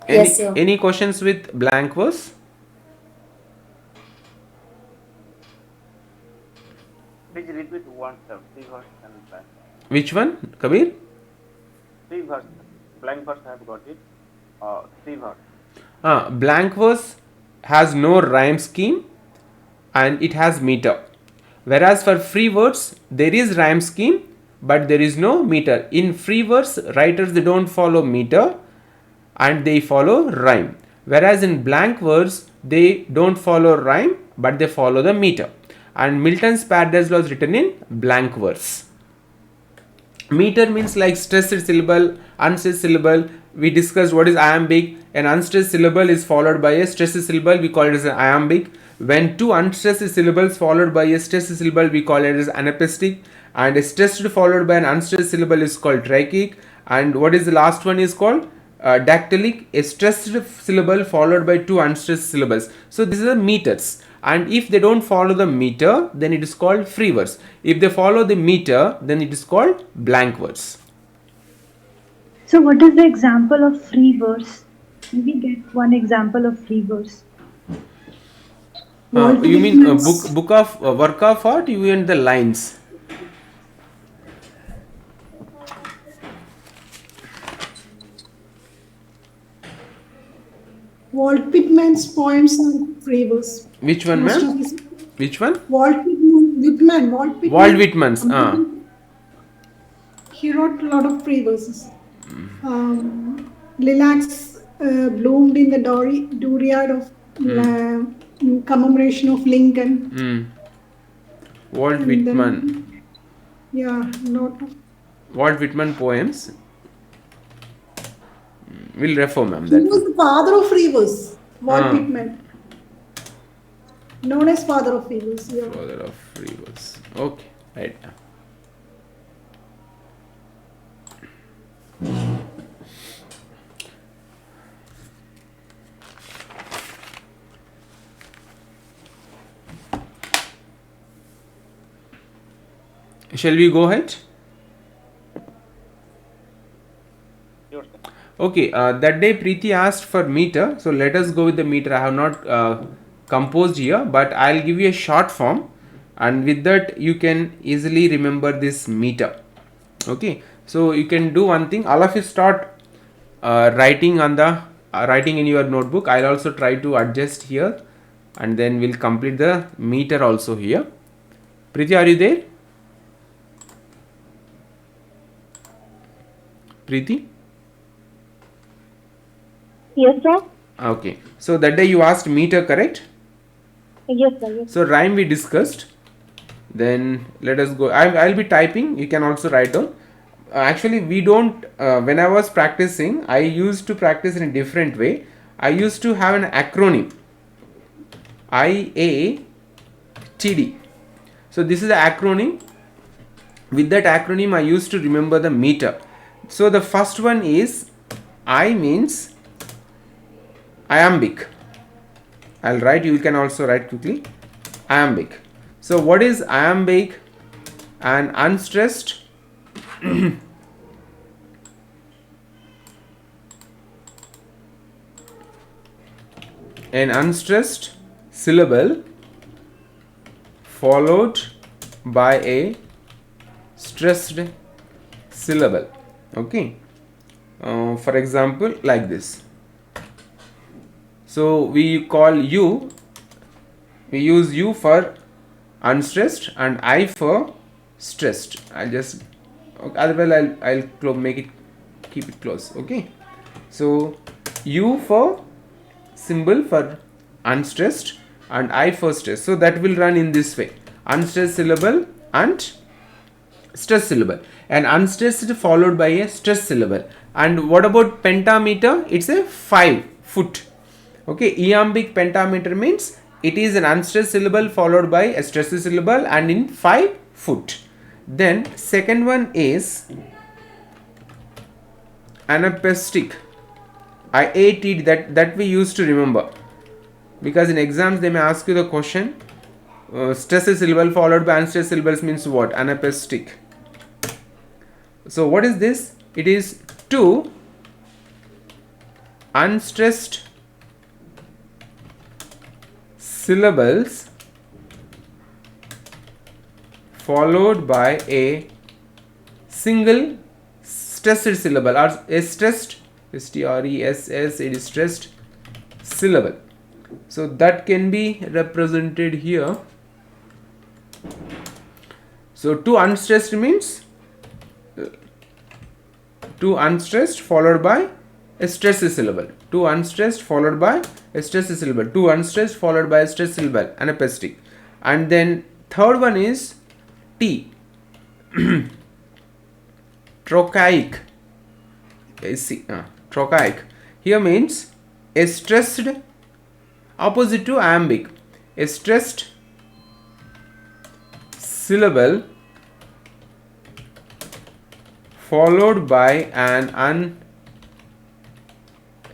Yes, sir. Any questions with blank verse? Please repeat once, sir. Three verse and blank. Which one, Kabir? Three verse. Blank verse I have got it. Three verse. Blank verse has no rhyme scheme and it has meter. Whereas for free verse, there is rhyme scheme but there is no meter. In free verse, writers, they don't follow meter and they follow rhyme. Whereas in blank verse, they don't follow rhyme but they follow the meter. And Milton's Paradise Law is written in blank verse. Meter means like stressed syllable, unstressed syllable. We discussed what is iambic. An unstressed syllable is followed by a stressed syllable, we call it as an iambic. When two unstressed syllables followed by a stressed syllable, we call it as anapaestic. And a stressed followed by an unstressed syllable is called trichic. And what is the last one is called dactylic, a stressed syllable followed by two unstressed syllables. So these are meters. And if they don't follow the meter, then it is called free verse. If they follow the meter, then it is called blank verse. So what is the example of free verse? Can we get one example of free verse? You mean book of work of art? You mean the lines? Walt Whitman's poems are free verse. Which one, ma'am? Which one? Walt Whitman. Walt Whitman's. He wrote a lot of free verses. Lilacs bloomed in the dooryard of commemoration of Lincoln. Walt Whitman. Lot of Walt Whitman poems. We'll refer, ma'am. He was the father of free verse. Walt Whitman. Known as father of free verse. Yeah. Father of free verse. Okay, right. Shall we go ahead? Sure, sir. Okay, that day Preeti asked for meter, so let us go with the meter. I have not composed here, but I'll give you a short form, and with that you can easily remember this meter. Okay, so you can do one thing. All of you start writing on the writing in your notebook. I'll also try to adjust here, and then we'll complete the meter also here. Preeti, are you there? Preeti? Yes, sir. Okay, so that day you asked meter, correct? Yes, sir. Yes. So rhyme we discussed. Then let us go. I'll be typing. You can also write down. Actually, we don't. When I was practicing, I used to practice in a different way. I used to have an acronym. IATD. So this is the acronym. With that acronym, I used to remember the meter. So the first one is I means iambic. I'll write, you can also write quickly. Iambic. So what is iambic? An unstressed an unstressed syllable followed by a stressed syllable. Okay, for example, like this. So we call U, we use U for unstressed and I for stressed. I'll just, otherwise I'll make it, keep it close. Okay, so U for symbol for unstressed and I for stress. So that will run in this way: unstressed syllable and stress syllable, and unstressed followed by a stress syllable. And what about pentameter? It's a 5 foot. Okay, iambic pentameter means it is an unstressed syllable followed by a stress syllable and in 5 foot. Then second one is anapestic. I ate it, that we used to remember, because in exams they may ask you the question, stress syllable followed by unstressed syllables means what? Anapestic. So what is this? It is 2 unstressed syllables followed by a single stressed syllable, or a stressed, S-T-R-E-S-S, it is stressed syllable. So that can be represented here. So 2 unstressed means 2 unstressed followed by a stress syllable, 2 unstressed followed by a stress syllable, 2 unstressed followed by a stress syllable, anapestic. And then third one is T, trochaic. Trochaic here means a stressed, opposite to iambic, a stressed syllable followed by an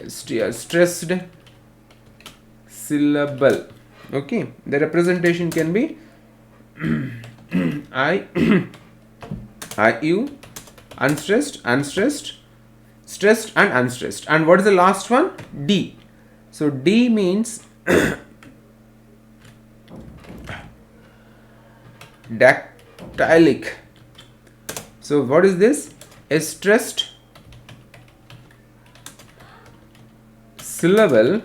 stressed syllable. Okay, the representation can be IU, unstressed, unstressed, stressed and unstressed. And what is the last one? D. So D means dactylic. So what is this? A stressed syllable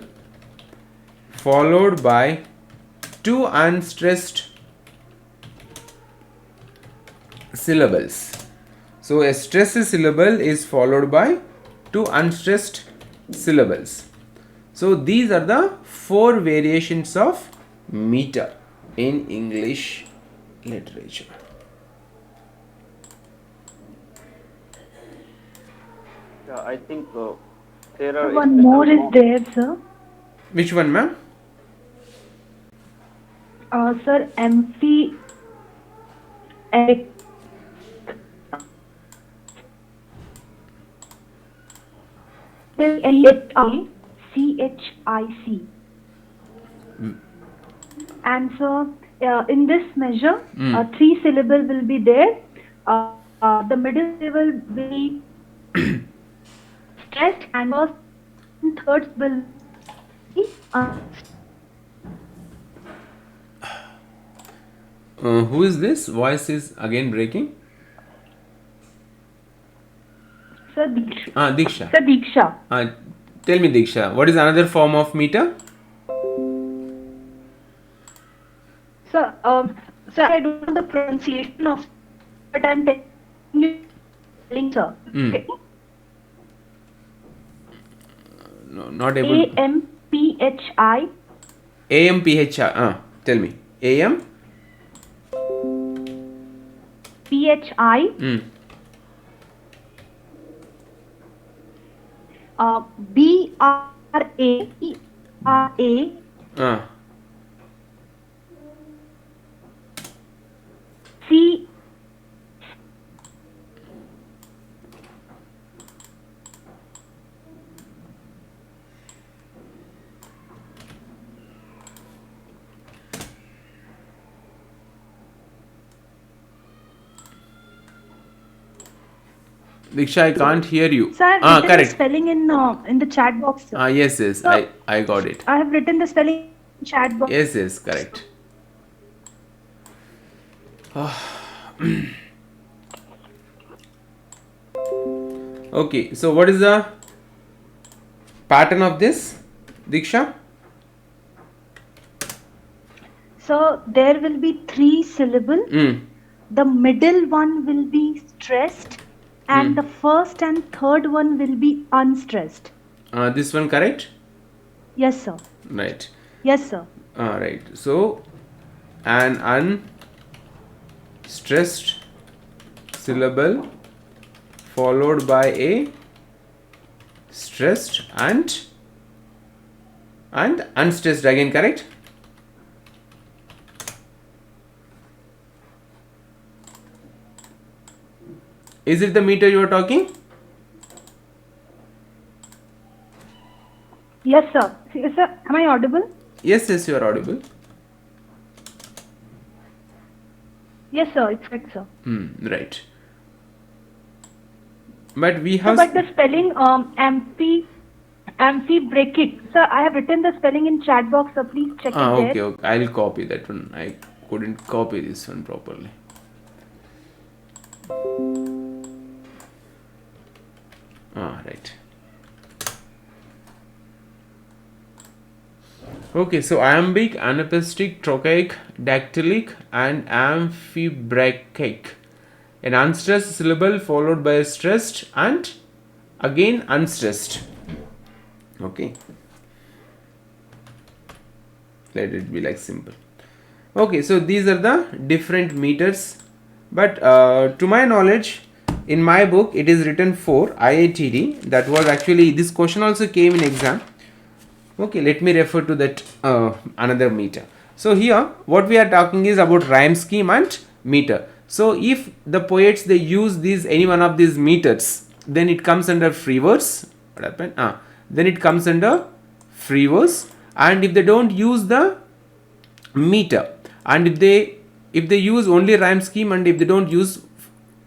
followed by 2 unstressed syllables. So a stressed syllable is followed by 2 unstressed syllables. So these are the 4 variations of meter in English literature. Yeah, I think there are One more is there, sir. Which one, ma'am? Sir, MP CHIC. And so in this measure, 3 syllable will be there. The middle syllable will be stressed, and first and third will be Who is this? Voice is again breaking. Sir Diksha. Diksha. Sir Diksha. Tell me, Diksha, what is another form of meter? Sir, I don't know the pronunciation of, but I'm telling you, sir. Okay. No, not able. AMPHI. AMPHI. Tell me. AM. PHI. BRA. C. Diksha, I can't hear you. Sir, I have written the correct. spelling in the chat box. Sir. Yes, Sir, I got it. I have written the spelling in the chat box. Yes, correct. Okay, so what is the pattern of this, Diksha? So there will be 3 syllable. The middle one will be stressed, and the first and third one will be unstressed. This one correct? Yes, sir. Right. Yes, sir. Right. So an unstressed syllable followed by a stressed and unstressed again, correct? Is it the meter you are talking? Yes, sir. Yes, sir. Am I audible? Yes, yes, you are audible. Yes, sir. It's correct, sir. Right. But we have. So, but the spelling amphibrachic. Sir, I have written the spelling in chat box. So please check it Okay, there. okay. I'll copy that one. I couldn't copy this one properly. Right. Okay, so iambic, anapaestic, trochaic, dactylic, and amphibrachic. An unstressed syllable followed by a stressed and again unstressed. Okay. Let it be like simple. Okay, so these are the different meters. But to my knowledge, in my book, it is written for IITD. That was actually, this question also came in exam. Okay, let me refer to that another meter. So here, what we are talking is about rhyme scheme and meter. So if the poets, they use these, any one of these meters, then it comes under free verse. What happened? Then it comes under free verse. And if they don't use the meter, and if they use only rhyme scheme, and if they don't use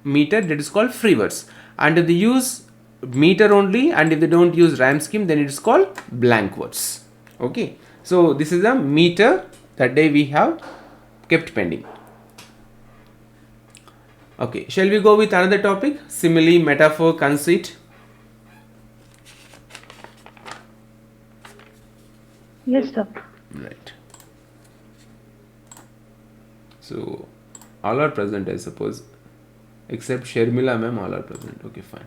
meter, that is called free verse. And if they use meter only, and if they don't use rhyme scheme, then it is called blank verse. Okay, so this is a meter that day we have kept pending. Okay, shall we go with another topic? Simile, metaphor, conceit. Yes, sir. Right. So all are present, I suppose, except Sharmila ma'am. All are present. Okay, fine.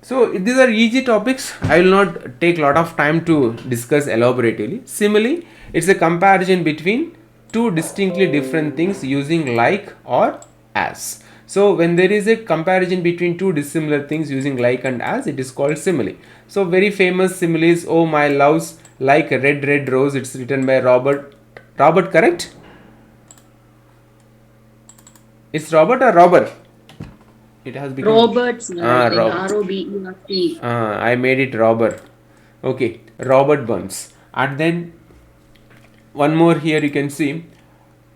So these are easy topics. I will not take lot of time to discuss elaborately. Simile, it's a comparison between two distinctly different things using like or as. So when there is a comparison between two dissimilar things using like and as, it is called simile. So very famous simile is, oh my love's like a red red rose. It's written by Robert, correct? It's Robert or Robert? It has become Robert's R-O-B-E-R-T. I made it Robert. Okay, Robert Burns. And then one more here you can see.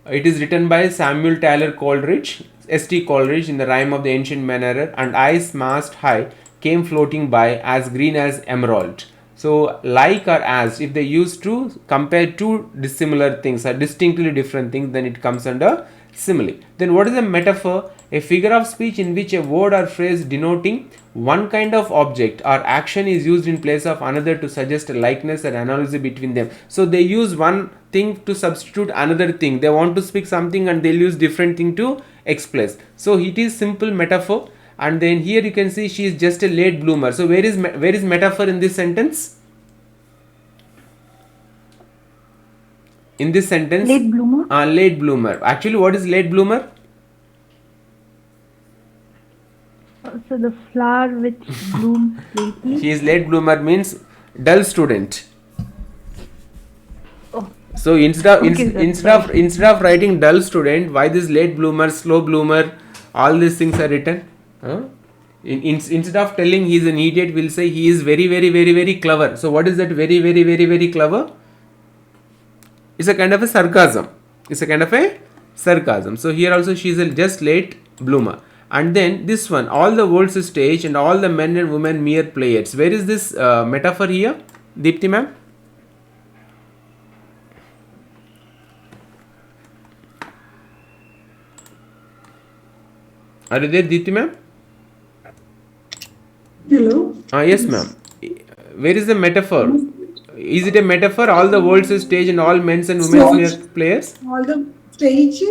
It is written by Samuel Taylor Coleridge, S.T. Coleridge, in the rhyme of the ancient manner. And ice mast high came floating by, as green as emerald. So like or as, if they use to compare two dissimilar things or distinctly different things, then it comes under simile. Then what is a metaphor? A figure of speech in which a word or phrase denoting one kind of object or action is used in place of another to suggest a likeness or analogy between them. So they use one thing to substitute another thing. They want to speak something and they'll use different thing to express. So it is simple metaphor. And then here you can see she is just a late bloomer. So where is metaphor in this sentence? In this sentence, Late bloomer. Late bloomer. Actually, what is late bloomer? So the flower which blooms lately. She is late bloomer means dull student. Oh. So instead of writing dull student, why this late bloomer, slow bloomer, all these things are written? Instead of telling he is an idiot, we'll say he is very, very, very, very clever. So what is that very, very, very, very clever? It's a kind of a sarcasm. So here also she is a just late bloomer. And then this one, all the world's a stage and all the men and women mere players. Where is this metaphor here, Deepti ma'am? Are you there, Deepti ma'am? Yes, ma'am. Where is the metaphor? Is it a metaphor? All the world's a stage and all men's and women's mere players? All the stage.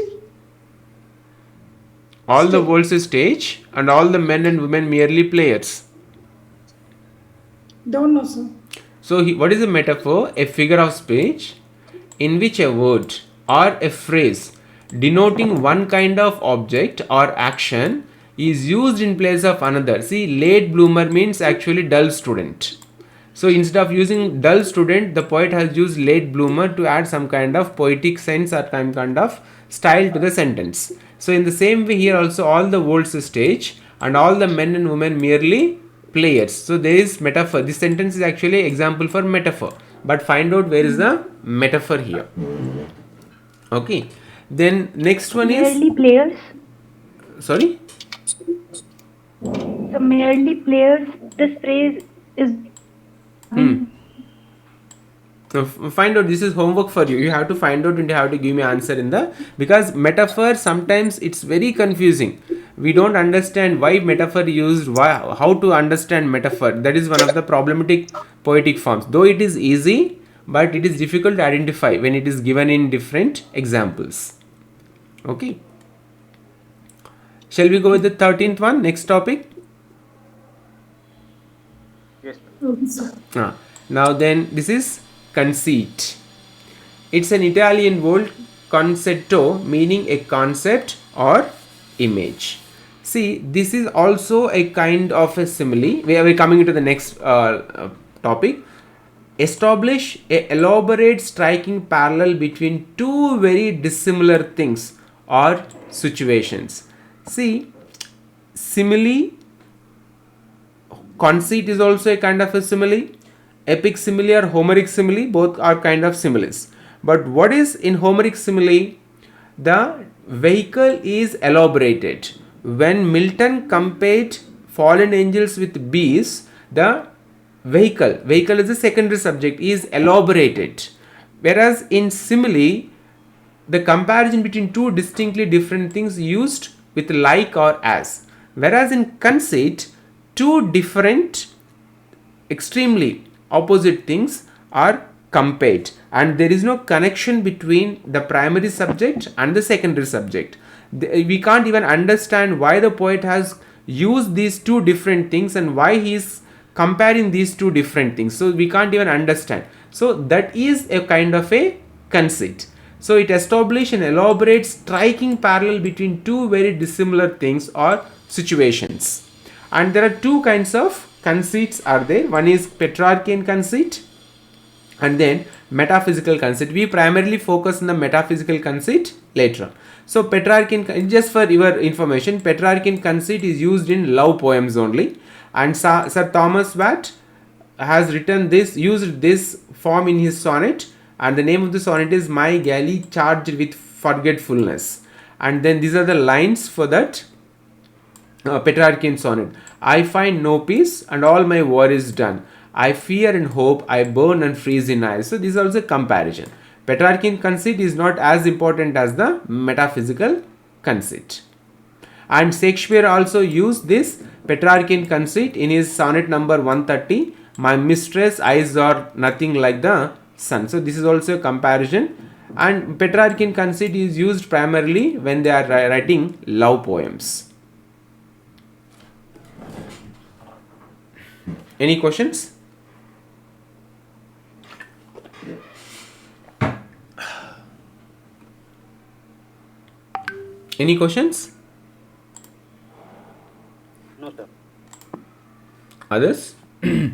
All the world's a stage and all the men and women merely players. Don't know, sir. So, what is a metaphor? A figure of speech in which a word or a phrase denoting one kind of object or action is used in place of another. See, late bloomer means actually dull student. So, instead of using dull student, the poet has used late bloomer to add some kind of poetic sense or some kind of style to the sentence. So, in the same way here also all the world's a stage and all the men and women merely players. So, there is metaphor. This sentence is actually example for metaphor. But find out where is the metaphor here. Okay. Then next one is Merely players. Sorry. So merely players. This phrase is. So find out. This is homework for you. You have to find out and you have to give me answer in the, because metaphor sometimes it's very confusing. We don't understand why metaphor used, why, how to understand metaphor. That is one of the problematic poetic forms. Though it is easy, but it is difficult to identify when it is given in different examples. Okay. Shall we go with the 13th one? Next topic. Yes, Okay, sir. Now then, this is conceit. It's an Italian word, concetto, meaning a concept or image. See, this is also a kind of a simile. We are coming into the next topic. Establish a elaborate striking parallel between two very dissimilar things or situations. See, simile, conceit is also a kind of a simile. Epic simile or Homeric simile, both are kind of similes. But what is in Homeric simile? The vehicle is elaborated. When Milton compared fallen angels with bees, the vehicle is the secondary subject, is elaborated. Whereas in simile, the comparison between two distinctly different things used with like or as. Whereas in conceit, two different extremely opposite things are compared and there is no connection between the primary subject and the secondary subject. We can't even understand why the poet has used these two different things and why he is comparing these two different things. So we can't even understand. So that is a kind of a conceit. So it establishes an elaborate striking parallel between two very dissimilar things or situations. And there are two kinds of conceits are there. One is Petrarchian conceit and then metaphysical conceit. We primarily focus on the metaphysical conceit later on. So Petrarchian, just for your information, Petrarchian conceit is used in love poems only, and Sir Thomas Watt has written this, used this form in his sonnet, and the name of the sonnet is My Galley Charged with Forgetfulness. And then these are the lines for that Petrarchian sonnet. I find no peace and all my war is done. I fear and hope, I burn and freeze in ice. So this is also a comparison. Petrarchian conceit is not as important as the metaphysical conceit. And Shakespeare also used this Petrarchian conceit in his sonnet number 130. My mistress' eyes are nothing like the sun. So this is also a comparison. And Petrarchian conceit is used primarily when they are writing love poems. Any questions? Any questions? no, sir. Others? Sir,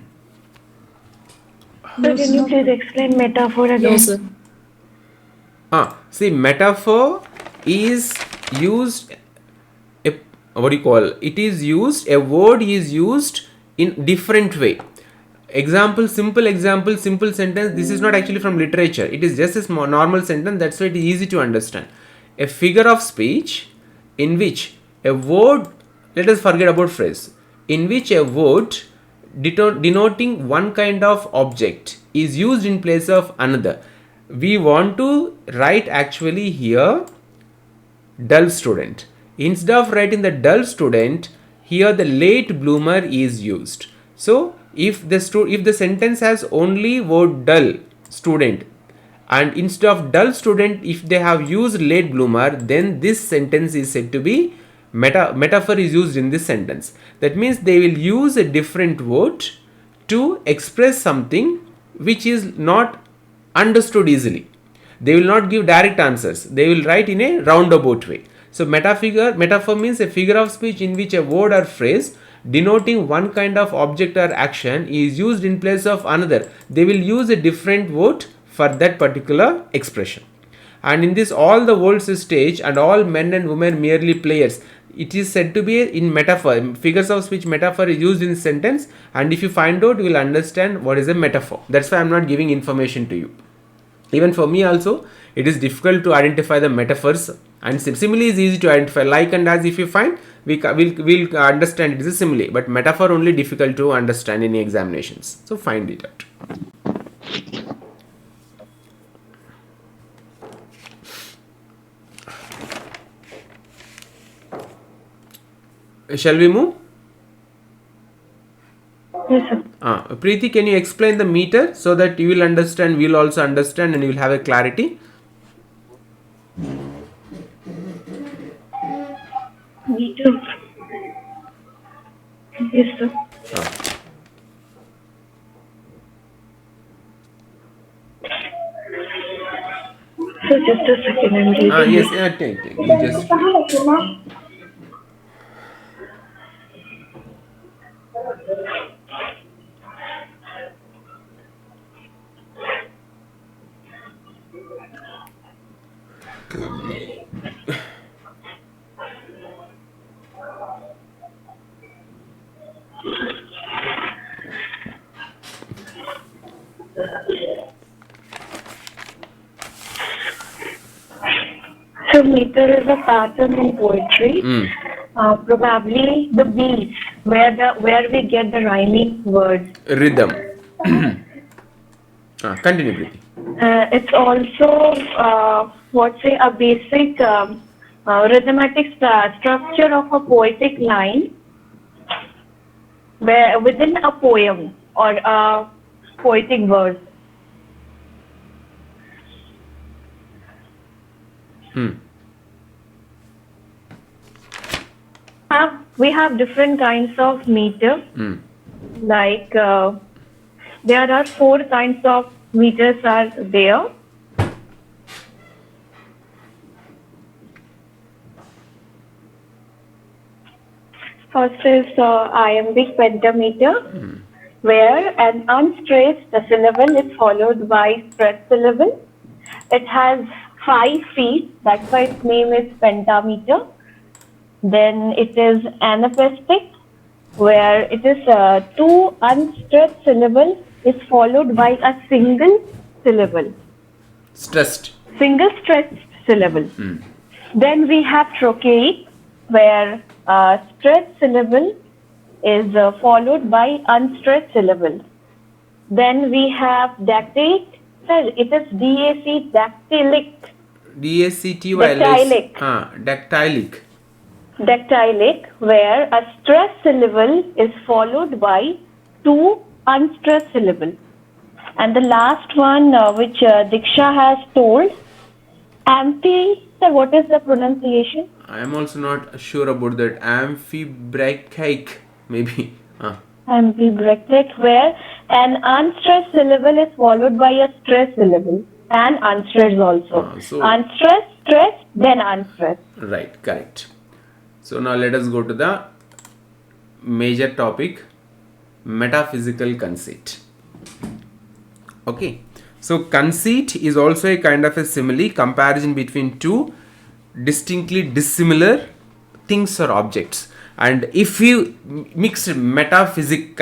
can you please explain metaphor again? No, sir. See, metaphor is used, what do you call, it is used, a word is used in different way. Example, simple sentence. This is not actually from literature. It is just a small, normal sentence. That's why it is easy to understand. A figure of speech in which a word, let us forget about phrase, in which a word denoting one kind of object is used in place of another. We want to write actually here dull student. Instead of writing the dull student, here the late bloomer is used. So if the sentence has only word dull student, and instead of dull student if they have used late bloomer, then this sentence is said to be metaphor is used in this sentence. That means they will use a different word to express something which is not understood easily. They will not give direct answers. They will write in a roundabout way. So metaphor means a figure of speech in which a word or phrase denoting one kind of object or action is used in place of another. They will use a different word for that particular expression. And in this all the world's a stage and all men and women merely players. It is said to be in metaphor. Figures of speech metaphor is used in sentence, and if you find out, you will understand what is a metaphor. That's why I am not giving information to you. Even for me also, it is difficult to identify the metaphors, and simile is easy to identify. Like and as, if you find, we'll understand it is a simile, but metaphor only difficult to understand in examinations. So find it out. Shall we move? Yes, sir. Preeti, can you explain the meter so that you will understand, we will also understand, and you will have a clarity? Meter. Yes, sir. So just a second, I'm reading. Yes, take. You just. So meter is a pattern in poetry. Probably the beats where we get the rhyming words. Rhythm. Continue, Preeti. It's also a basic rhythmatic structure of a poetic line where within a poem or a poetic verse. We have different kinds of meter. Like there are 4 kinds of meters are there. First is iambic pentameter, where an unstressed syllable is followed by stressed syllable. It has 5 feet, that's why its name is pentameter. Then it is anaphastic, where it is 2 unstressed syllables is followed by a single syllable. Stressed. Single stressed syllable. Then we have trochaic, where stressed syllable is followed by unstressed syllable. Then we have dactylic. It is DAC, dactylic. DACTYLIC. Dactylic. Dactylic, where a stressed syllable is followed by 2 unstressed syllables. And the last one, which Diksha has told, sir, what is the pronunciation? I am also not sure about that. Amphibrachaic, maybe. Amphibrachaic, where an unstressed syllable is followed by a stressed syllable, and unstressed also. Unstressed, stressed, then unstressed. Right, correct. So now let us go to the major topic, metaphysical conceit. Okay, so conceit is also a kind of a simile, comparison between 2 distinctly dissimilar things or objects. And if you mix metaphysics,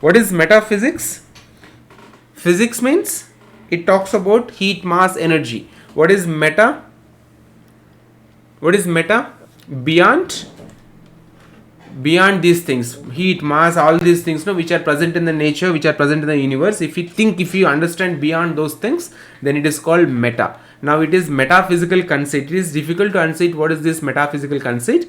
what is metaphysics? Physics means it talks about heat, mass, energy. What is meta? Beyond these things, heat, mass, all these things, which are present in the nature, which are present in the universe. If you understand beyond those things, then it is called meta. Now it is metaphysical conceit. It is difficult to understand what is this metaphysical conceit.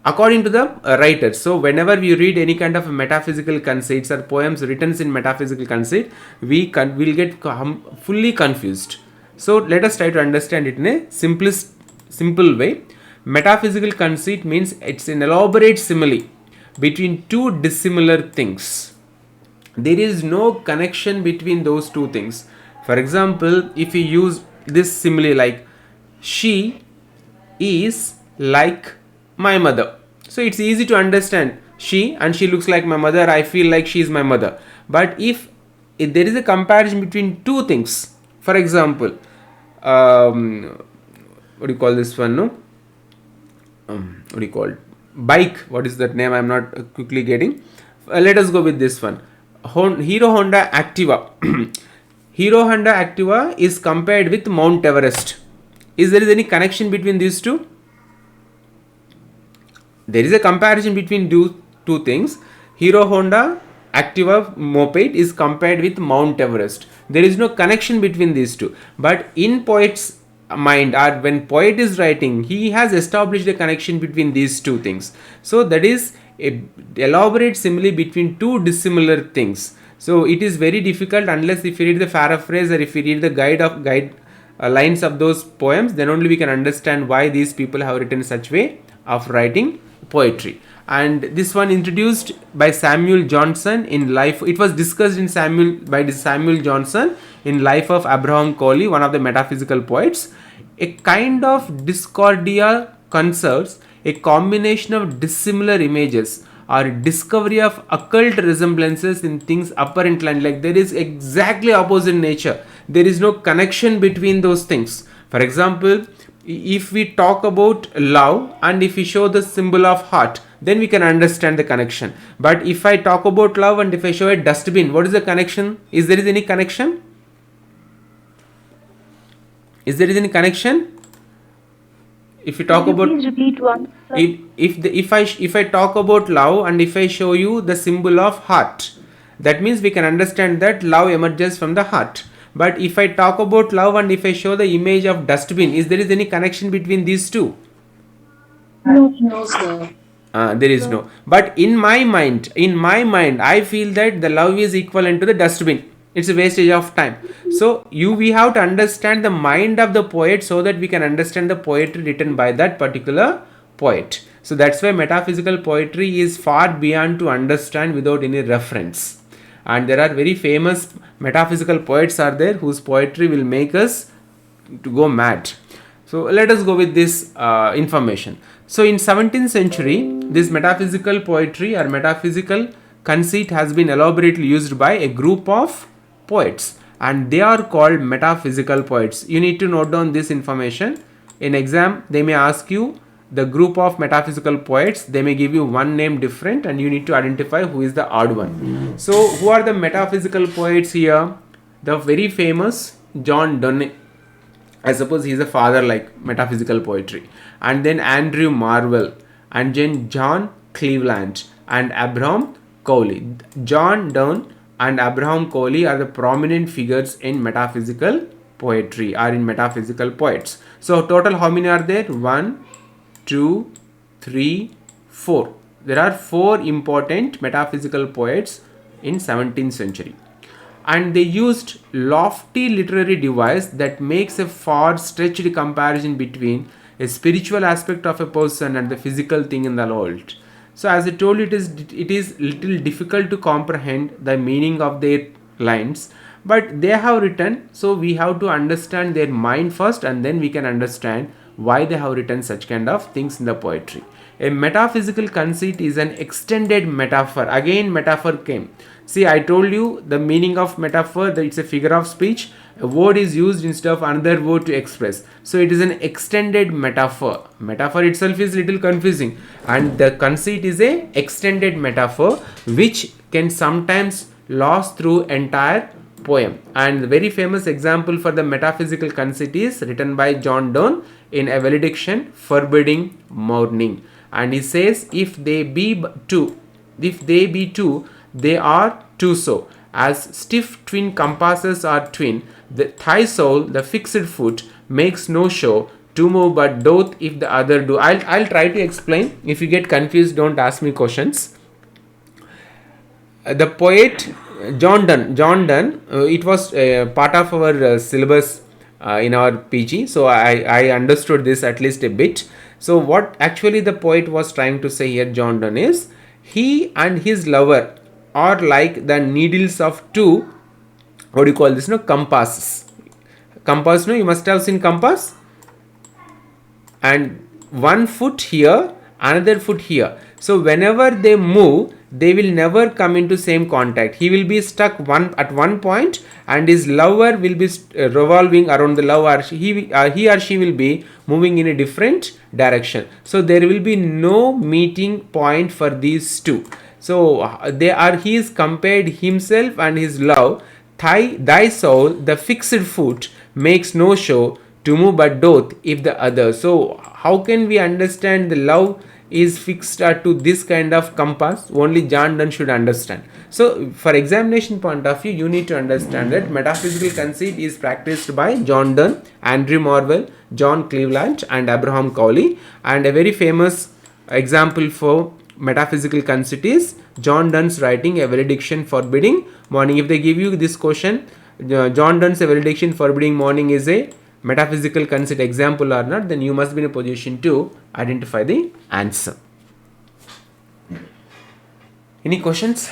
according to the writers. So whenever we read any kind of metaphysical conceits or poems written in metaphysical conceit, will get fully confused. So let us try to understand it in a simple way. Metaphysical conceit means it's an elaborate simile between two dissimilar things. There is no connection between those two things. For example, if you use this simile like she is like my mother, so it's easy to understand. She looks like my mother, I feel like she is my mother. But if there is a comparison between two things, for example, what do you call this one, no? What do you call it? Bike, what is that name? I'm not quickly getting. Let us go with this one. Hero Honda Activa. Hero Honda Activa is compared with Mount Everest. Is there any connection between these two? There is a comparison between two things. Hero Honda Activa moped is compared with Mount Everest. There is no connection between these two. But in poet's mind, or when poet is writing, he has established a connection between these two things. So that is a elaborate simile between two dissimilar things. So it is very difficult unless if you read the paraphrase or if you read the guide lines of those poems, then only we can understand why these people have written such way of writing poetry. And this one introduced by Samuel Johnson in Life. It was discussed in Samuel Johnson in Life of Abraham Cowley, one of the metaphysical poets. A kind of discordia concerns a combination of dissimilar images or discovery of occult resemblances in things apparently, like there is exactly opposite nature. There is no connection between those things. For example, if we talk about love and if we show the symbol of heart, then we can understand the connection. But if I talk about love and if I show a dustbin, what is the connection? Is there any connection? Is there any connection? If you talk about, please repeat once, if I talk about love and if I show you the symbol of heart, that means we can understand that love emerges from the heart. But if I talk about love and if I show the image of dustbin, is there any connection between these two? No, sir. There is no. But in my mind, I feel that the love is equivalent to the dustbin. It's a wastage of time. So we have to understand the mind of the poet so that we can understand the poetry written by that particular poet. So that's why metaphysical poetry is far beyond to understand without any reference. And there are very famous metaphysical poets are there whose poetry will make us to go mad. So let us go with this information. So in 17th century, this metaphysical poetry or metaphysical conceit has been elaborately used by a group of poets, and they are called metaphysical poets. You need to note down this information. In exam, they may ask you the group of metaphysical poets. They may give you one name different and you need to identify who is the odd one. So who are the metaphysical poets here? The very famous John Donne. I suppose he is a father like metaphysical poetry. And then Andrew Marvell, and then John Cleveland and Abraham Cowley. John Donne and Abraham Cowley are the prominent figures in metaphysical poetry or in metaphysical poets. So total how many are there? 1, 2, 3, 4. There are 4 important metaphysical poets in 17th century. And they used lofty literary device that makes a far stretched comparison between a spiritual aspect of a person and the physical thing in the world. So as I told you, it is little difficult to comprehend the meaning of their lines, but they have written, so we have to understand their mind first and then we can understand why they have written such kind of things in the poetry. A metaphysical conceit is an extended metaphor. Again metaphor came. See, I told you the meaning of metaphor, that it's a figure of speech. A word is used instead of another word to express. So it is an extended metaphor. Metaphor itself is little confusing, and the conceit is a extended metaphor which can sometimes last through entire poem. And the very famous example for the metaphysical conceit is written by John Donne in a valediction forbidding mourning. And he says, if they be two, they are two so. As stiff twin compasses are twin, the thigh sole, the fixed foot, makes no show to move but doth if the other do. I'll try to explain. If you get confused, don't ask me questions. The poet John Donne, it was part of our syllabus in our PG, so I understood this at least a bit. So what actually the poet was trying to say here, John Donne, is he and his lover are like the needles of two, what do you call this, no, compasses. Compass, no, you must have seen compass, and one foot here, another foot here. So whenever they move, they will never come into same contact. He will be stuck at one point, and his lover will be revolving around the lover. He or she will be moving in a different direction. So there will be no meeting point for these two. So he is compared himself and his love. Thy soul, the fixed foot, makes no show to move but doth if the other. So how can we understand the love is fixed to this kind of compass? Only John Donne should understand. So for examination point of view, you need to understand that metaphysical conceit is practiced by John Donne, Andrew Marvell, John Cleveland and Abraham Cowley. And a very famous example for metaphysical conceit is John Donne's writing A Valediction Forbidding Morning. If they give you this question, John Donne's A Valediction Forbidding Morning is a metaphysical conceit example or not, then you must be in a position to identify the answer. Any questions?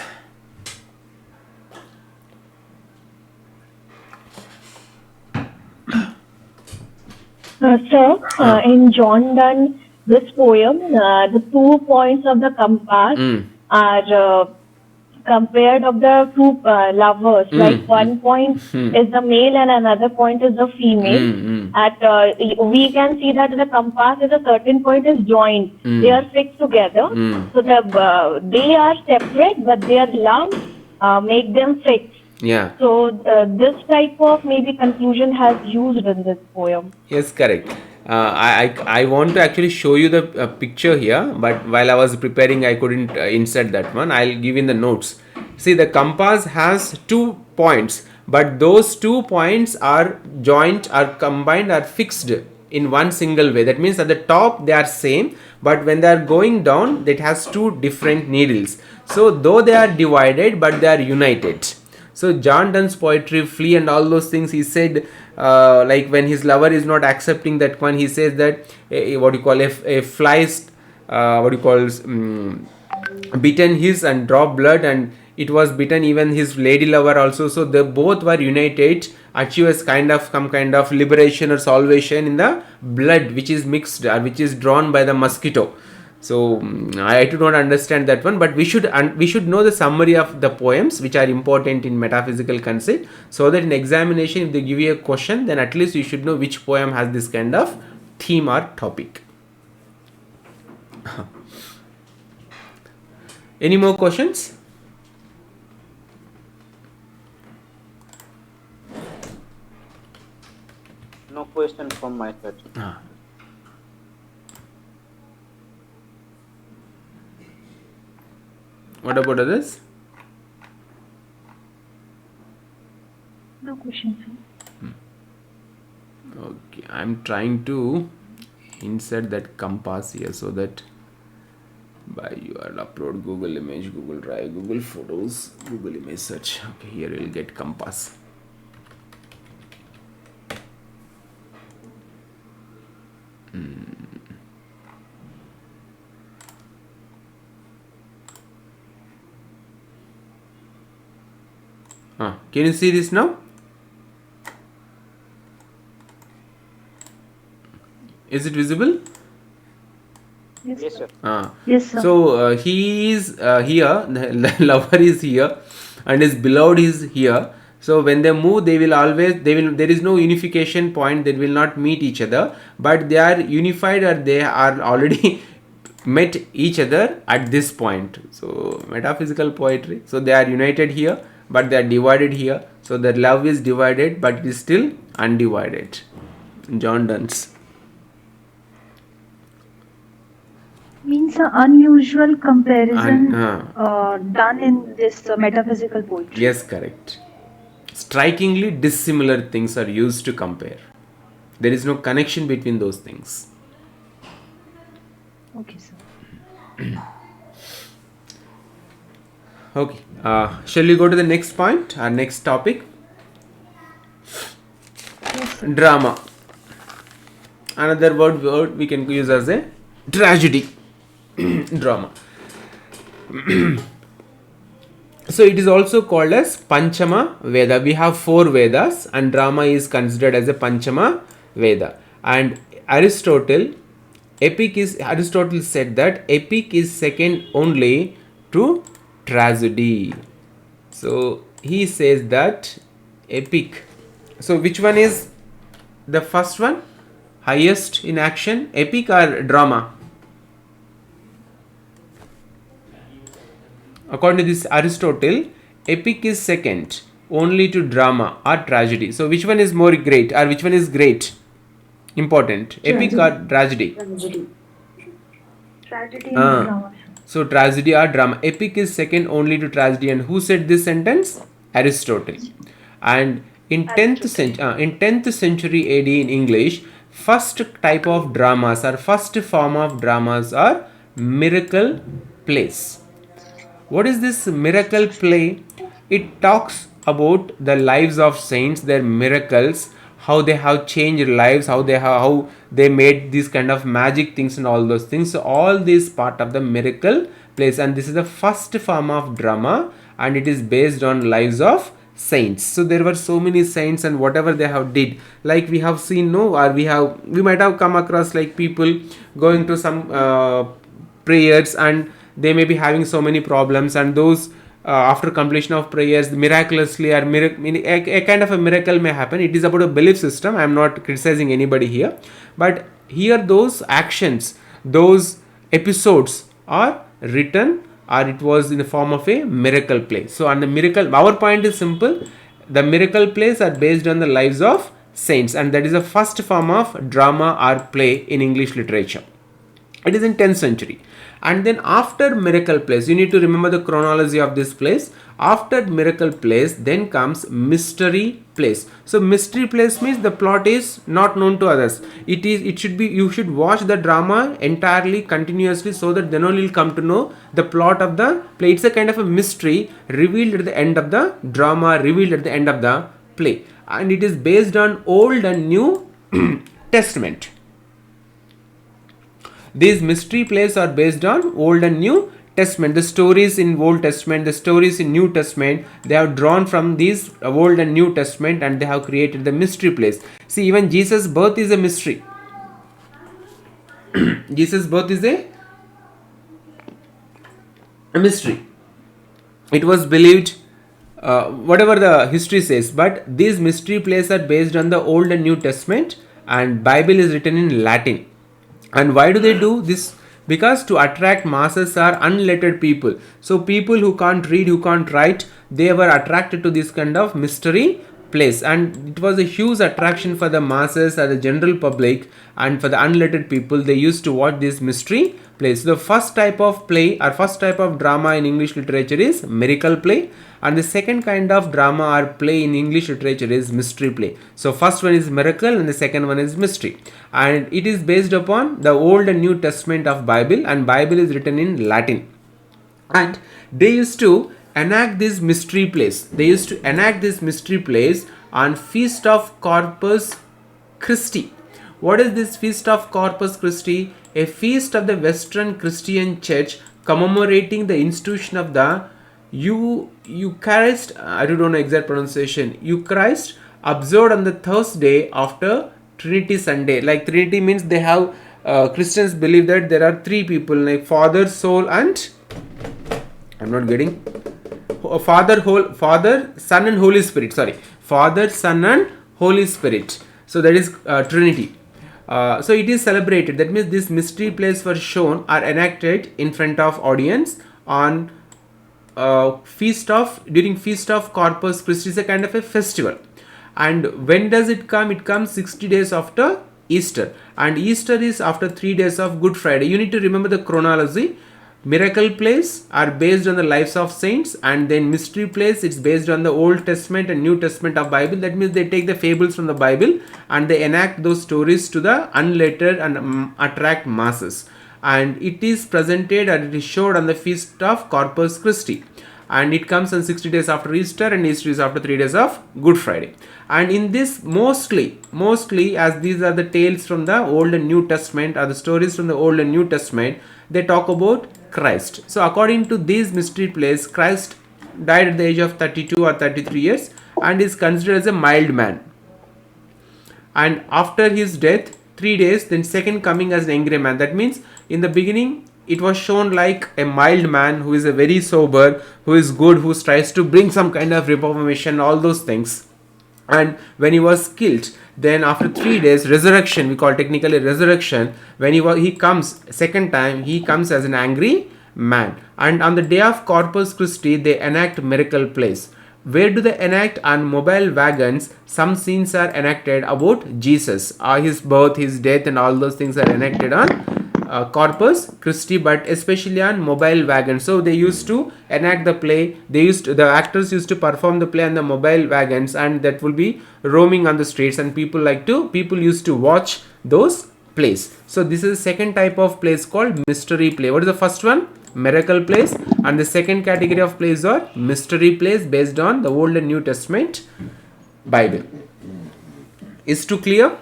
Sir, in John Donne, this poem, the 2 points of the compass are compared of the two lovers. Like one point is the male and another point is the female. We can see that the compass at a certain point is joined. They are fixed together. So they are separate, but their love make them fixed. Yeah. So this type of maybe conclusion has used in this poem. Yes, correct. I want to actually show you the picture here, but while I was preparing, I couldn't insert that one. I'll give in the notes. See, the compass has 2 points, but those 2 points are joined, are combined, are fixed in one single way. That means at the top they are same, but when they are going down, it has 2 different needles. So though they are divided, but they are united. So John Donne's poetry, Flea and all those things, he said, like when his lover is not accepting that one, he says that what you call a flies, bitten his and drop blood, and it was bitten even his lady lover also. So they both were united, achieve some kind of liberation or salvation in the blood which is mixed or which is drawn by the mosquito. So I do not understand that one, but we should know the summary of the poems which are important in metaphysical conceit, so that in examination if they give you a question, then at least you should know which poem has this kind of theme or topic. Any more questions? No question from my side. What about others? No questions. Okay, I'm trying to insert that compass here so that by URL upload Google image, Google Drive, Google Photos, Google image search. Okay, here you'll get compass. Can you see this now? Is it visible? Yes, sir. Yes, sir. So he is here, the lover is here and his beloved is here. So when they move, there is no unification point, they will not meet each other, but they are unified or they are already met each other at this point. So metaphysical poetry, so they are united here, but they are divided here. So their love is divided, but it is still undivided. John Donne's. Means an unusual comparison done in this metaphysical poetry. Yes, correct. Strikingly dissimilar things are used to compare. There is no connection between those things. Okay, sir. Okay, shall we go to the next point, our next topic? Drama. Another word we can use as a tragedy. Drama. So it is also called as Panchama Veda. We have 4 Vedas and drama is considered as a Panchama Veda. And Aristotle said that epic is second only to tragedy. So he says that epic. So which one is the first one? Highest in action, epic or drama? According to this Aristotle, epic is second only to drama or tragedy. So which one is more great, or which one is great? Important, epic or tragedy? Tragedy and drama. So tragedy or drama. Epic is second only to tragedy. And who said this sentence? Aristotle. And in 10th century AD in English, first type of dramas or first form of dramas are miracle plays. What is this miracle play? It talks about the lives of saints, their miracles, how they have changed lives, how they made these kind of magic things and all those things. So all this part of the miracle plays, and this is the first form of drama, and it is based on lives of saints. So there were so many saints and whatever they have did, like we have seen, we might have come across like people going to some prayers, and they may be having so many problems, and those after completion of prayers miraculously or a kind of a miracle may happen. It is about a belief system. I am not criticizing anybody here, but here those actions, those episodes are written, or it was in the form of a miracle play. So on the miracle, our point is simple: the miracle plays are based on the lives of saints, and that is the first form of drama or play in English literature. It is in 10th century. And then after miracle plays, you need to remember the chronology of this plays. After miracle plays, then comes mystery plays. So mystery plays means the plot is not known to others. You should watch the drama entirely continuously, so that then only you'll come to know the plot of the play. It's a kind of a mystery revealed at the end of the drama, revealed at the end of the play. And it is based on Old and New Testament. These mystery plays are based on Old and New Testament. The stories in Old Testament, the stories in New Testament, they have drawn from these Old and New Testament, and they have created the mystery plays. See, even Jesus' birth is a mystery. Jesus' birth is a mystery. It was believed, whatever the history says, but these mystery plays are based on the Old and New Testament, and Bible is written in Latin. And why do they do this? Because to attract masses are unlettered people. So people who can't read, who can't write, they were attracted to this kind of mystery plays. And it was a huge attraction for the masses or the general public, and for the unlettered people, they used to watch this mystery plays. So the first type of play or first type of drama in English literature is miracle play. And the second kind of drama or play in English literature is mystery play. So first one is miracle and the second one is mystery. And it is based upon the Old and New Testament of Bible, and Bible is written in Latin. And they used to enact these mystery plays. They used to enact these mystery plays on Feast of Corpus Christi. What is this Feast of Corpus Christi? A feast of the Western Christian Church commemorating the institution of the Eucharist, I don't know exact pronunciation, Eucharist, observed on the Thursday after Trinity Sunday. Like Trinity means they have, Christians believe that there are 3 people, like Father, Soul and, I'm not getting, Father, Son and Holy Spirit. Sorry, Father, Son and Holy Spirit. So that is Trinity. So it is celebrated. That means these mystery plays were shown or enacted in front of audience on during Feast of Corpus Christi. Is a kind of a festival. And when does it come? It comes 60 days after Easter, and Easter is after 3 days of Good Friday. You need to remember the chronology. Miracle plays are based on the lives of saints, and then mystery plays, it's based on the Old Testament and New Testament of Bible. That means they take the fables from the Bible and they enact those stories to the unlettered and attract masses. And it is presented and it is showed on the feast of Corpus Christi, and it comes on 60 days after Easter, and Easter is after 3 days of Good Friday. And in this mostly as these are the tales from the Old and New Testament, or the stories from the Old and New Testament, they talk about Christ. So according to these mystery plays, Christ died at the age of 32 or 33 years and is considered as a mild man. And after his death, 3 days, then second coming as an angry man. That means in the beginning it was shown like a mild man who is a very sober, who is good, who tries to bring some kind of reformation, all those things. And when he was killed, then after 3 days, resurrection, we call technically resurrection, when he comes second time, he comes as an angry man. And on the day of Corpus Christi, they enact miracle plays. Where do they enact? On mobile wagons. Some scenes are enacted about Jesus, his birth, his death, and all those things are enacted on Corpus Christi, but especially on mobile wagons. So they used to enact the play. The actors used to perform the play on the mobile wagons, and that will be roaming on the streets, and people used to watch those plays. So this is the second type of plays called mystery play. What is the first one? Miracle plays. And the second category of plays are mystery plays based on the Old and New Testament Bible. Is too clear?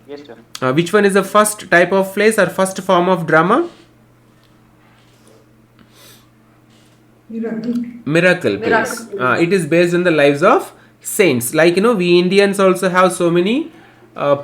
Yes, sir. Which one is the first type of plays or first form of drama? Miracle plays. It is based on the lives of saints. Like, we Indians also have so many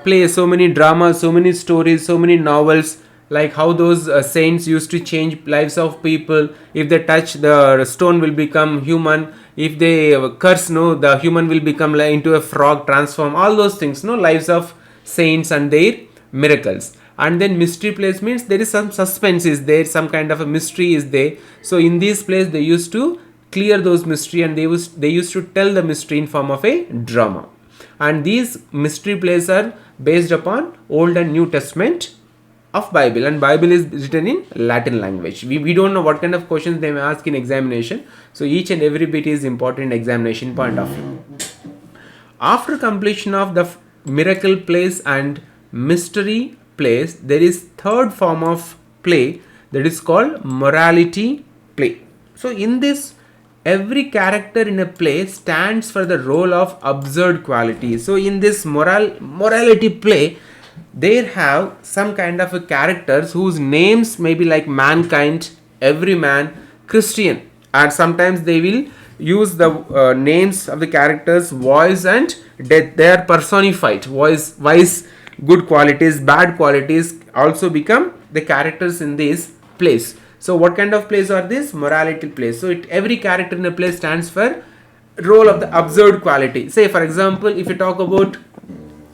plays, so many dramas, so many stories, so many novels, like how those saints used to change lives of people. If they touch, the stone will become human. If they curse, the human will become into a frog, transform. All those things, lives of saints and their miracles. And then mystery plays means there is some suspense is there, some kind of a mystery is there. So in these plays they used to clear those mystery, and they used to tell the mystery in form of a drama. And these mystery plays are based upon Old and New Testament of Bible, and Bible is written in Latin language. We don't know what kind of questions they may ask in examination, so each and every bit is important examination point of view. After completion of the miracle plays and mystery plays, there is third form of play that is called morality play. So in this, every character in a play stands for the role of absurd quality. So in this morality play, they have some kind of a characters whose names may be like mankind, everyman, Christian, and sometimes they will use the names of the characters voice and death. They are personified. Voice, wise, good qualities, bad qualities also become the characters in these plays. So what kind of plays are these? Morality plays. So every character in a play stands for role of the absurd quality. Say for example, if you talk about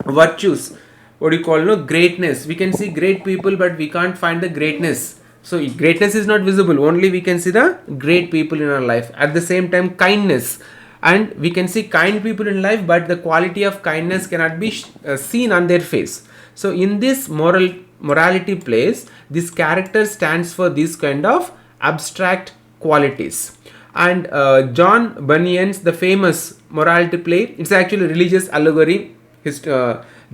virtues, what do you call greatness? We can see great people, but we can't find the greatness. So greatness is not visible. Only we can see the great people in our life. At the same time, kindness, and we can see kind people in life, but the quality of kindness cannot be seen on their face. So in this morality plays, this character stands for this kind of abstract qualities. And John Bunyan's the famous morality play, it's actually a religious allegory.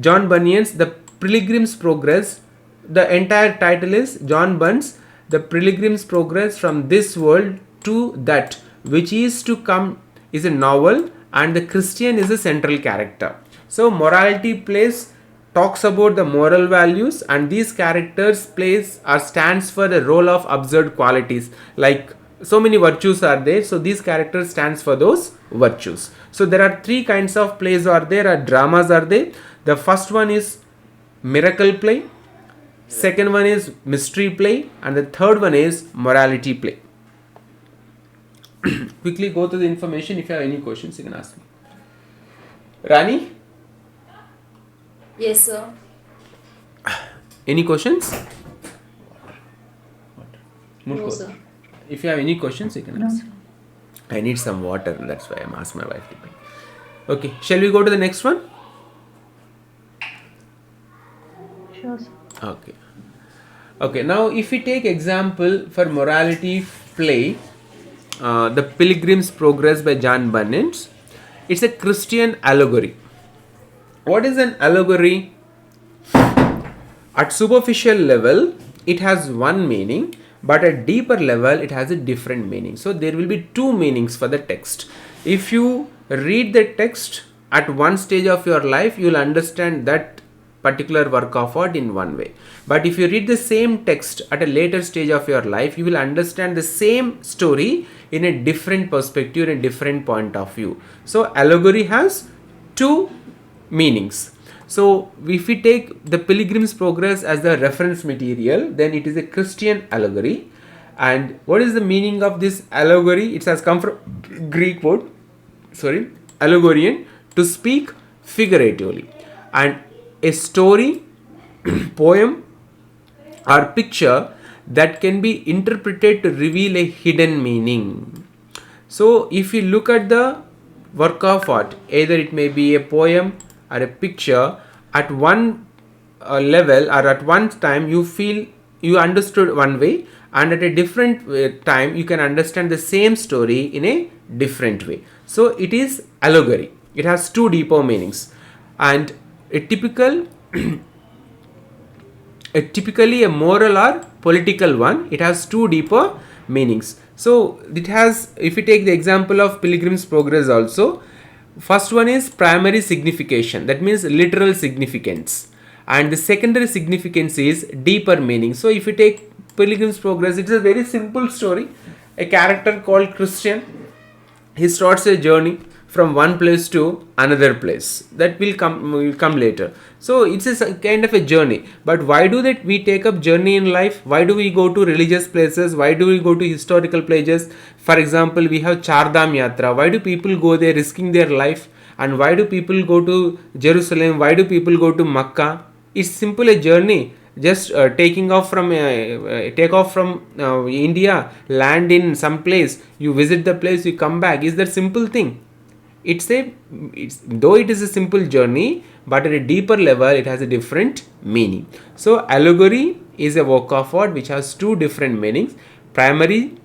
John Bunyan's The Pilgrim's Progress. The entire title is John Bunyan's The Pilgrim's Progress from this world to that which is to come is a novel, and the Christian is a central character. So morality plays talks about the moral values, and these characters plays stands for the role of absurd qualities. Like so many virtues are there, so these characters stands for those virtues. So there are three kinds of plays are there, dramas are there. The first one is miracle play, second one is mystery play, and the third one is morality play. Quickly go through the information. If you have any questions, you can ask me. Rani? Yes, sir. Any questions? No, sir. If you have any questions, you can ask. I need some water, that's why I'm asking my wife to bring. Okay, shall we go to the next one? Sure, sir. Okay. Okay, now if we take example for morality play, The Pilgrim's Progress by John Bunyan, it's a Christian allegory. What is an allegory? At superficial level, it has one meaning, but at deeper level, it has a different meaning. So there will be two meanings for the text. If you read the text at one stage of your life, you will understand that particular work of art in one way. But if you read the same text at a later stage of your life, you will understand the same story in a different perspective, in a different point of view. So allegory has two meanings. So if we take the Pilgrim's Progress as the reference material, then it is a Christian allegory. And what is the meaning of this allegory? It has come from Greek word, allegorian, to speak figuratively. And a story, poem or picture that can be interpreted to reveal a hidden meaning. So if you look at the work of art, either it may be a poem or a picture, at one level or at one time you feel you understood one way, and at a different time you can understand the same story in a different way. So it is allegory. It has two deeper meanings, and a typically a moral or political one. It has two deeper meanings. So it has, if you take the example of Pilgrim's Progress also, first one is primary signification, that means literal significance, and the secondary significance is deeper meaning. So if you take Pilgrim's Progress, it is a very simple story. A character called Christian, he starts a journey from one place to another place. That will come later. So it's a kind of a journey. But why do that we take up journey in life? Why do we go to religious places? Why do we go to historical places? For example, we have Chardham Yatra. Why do people go there risking their life? And why do people go to Jerusalem? Why do people go to Makkah? It's simple a journey. Just take off from India, land in some place, you visit the place, you come back. Is that simple thing? Though it is a simple journey, but at a deeper level it has a different meaning. So allegory is a work of art which has two different meanings. Primary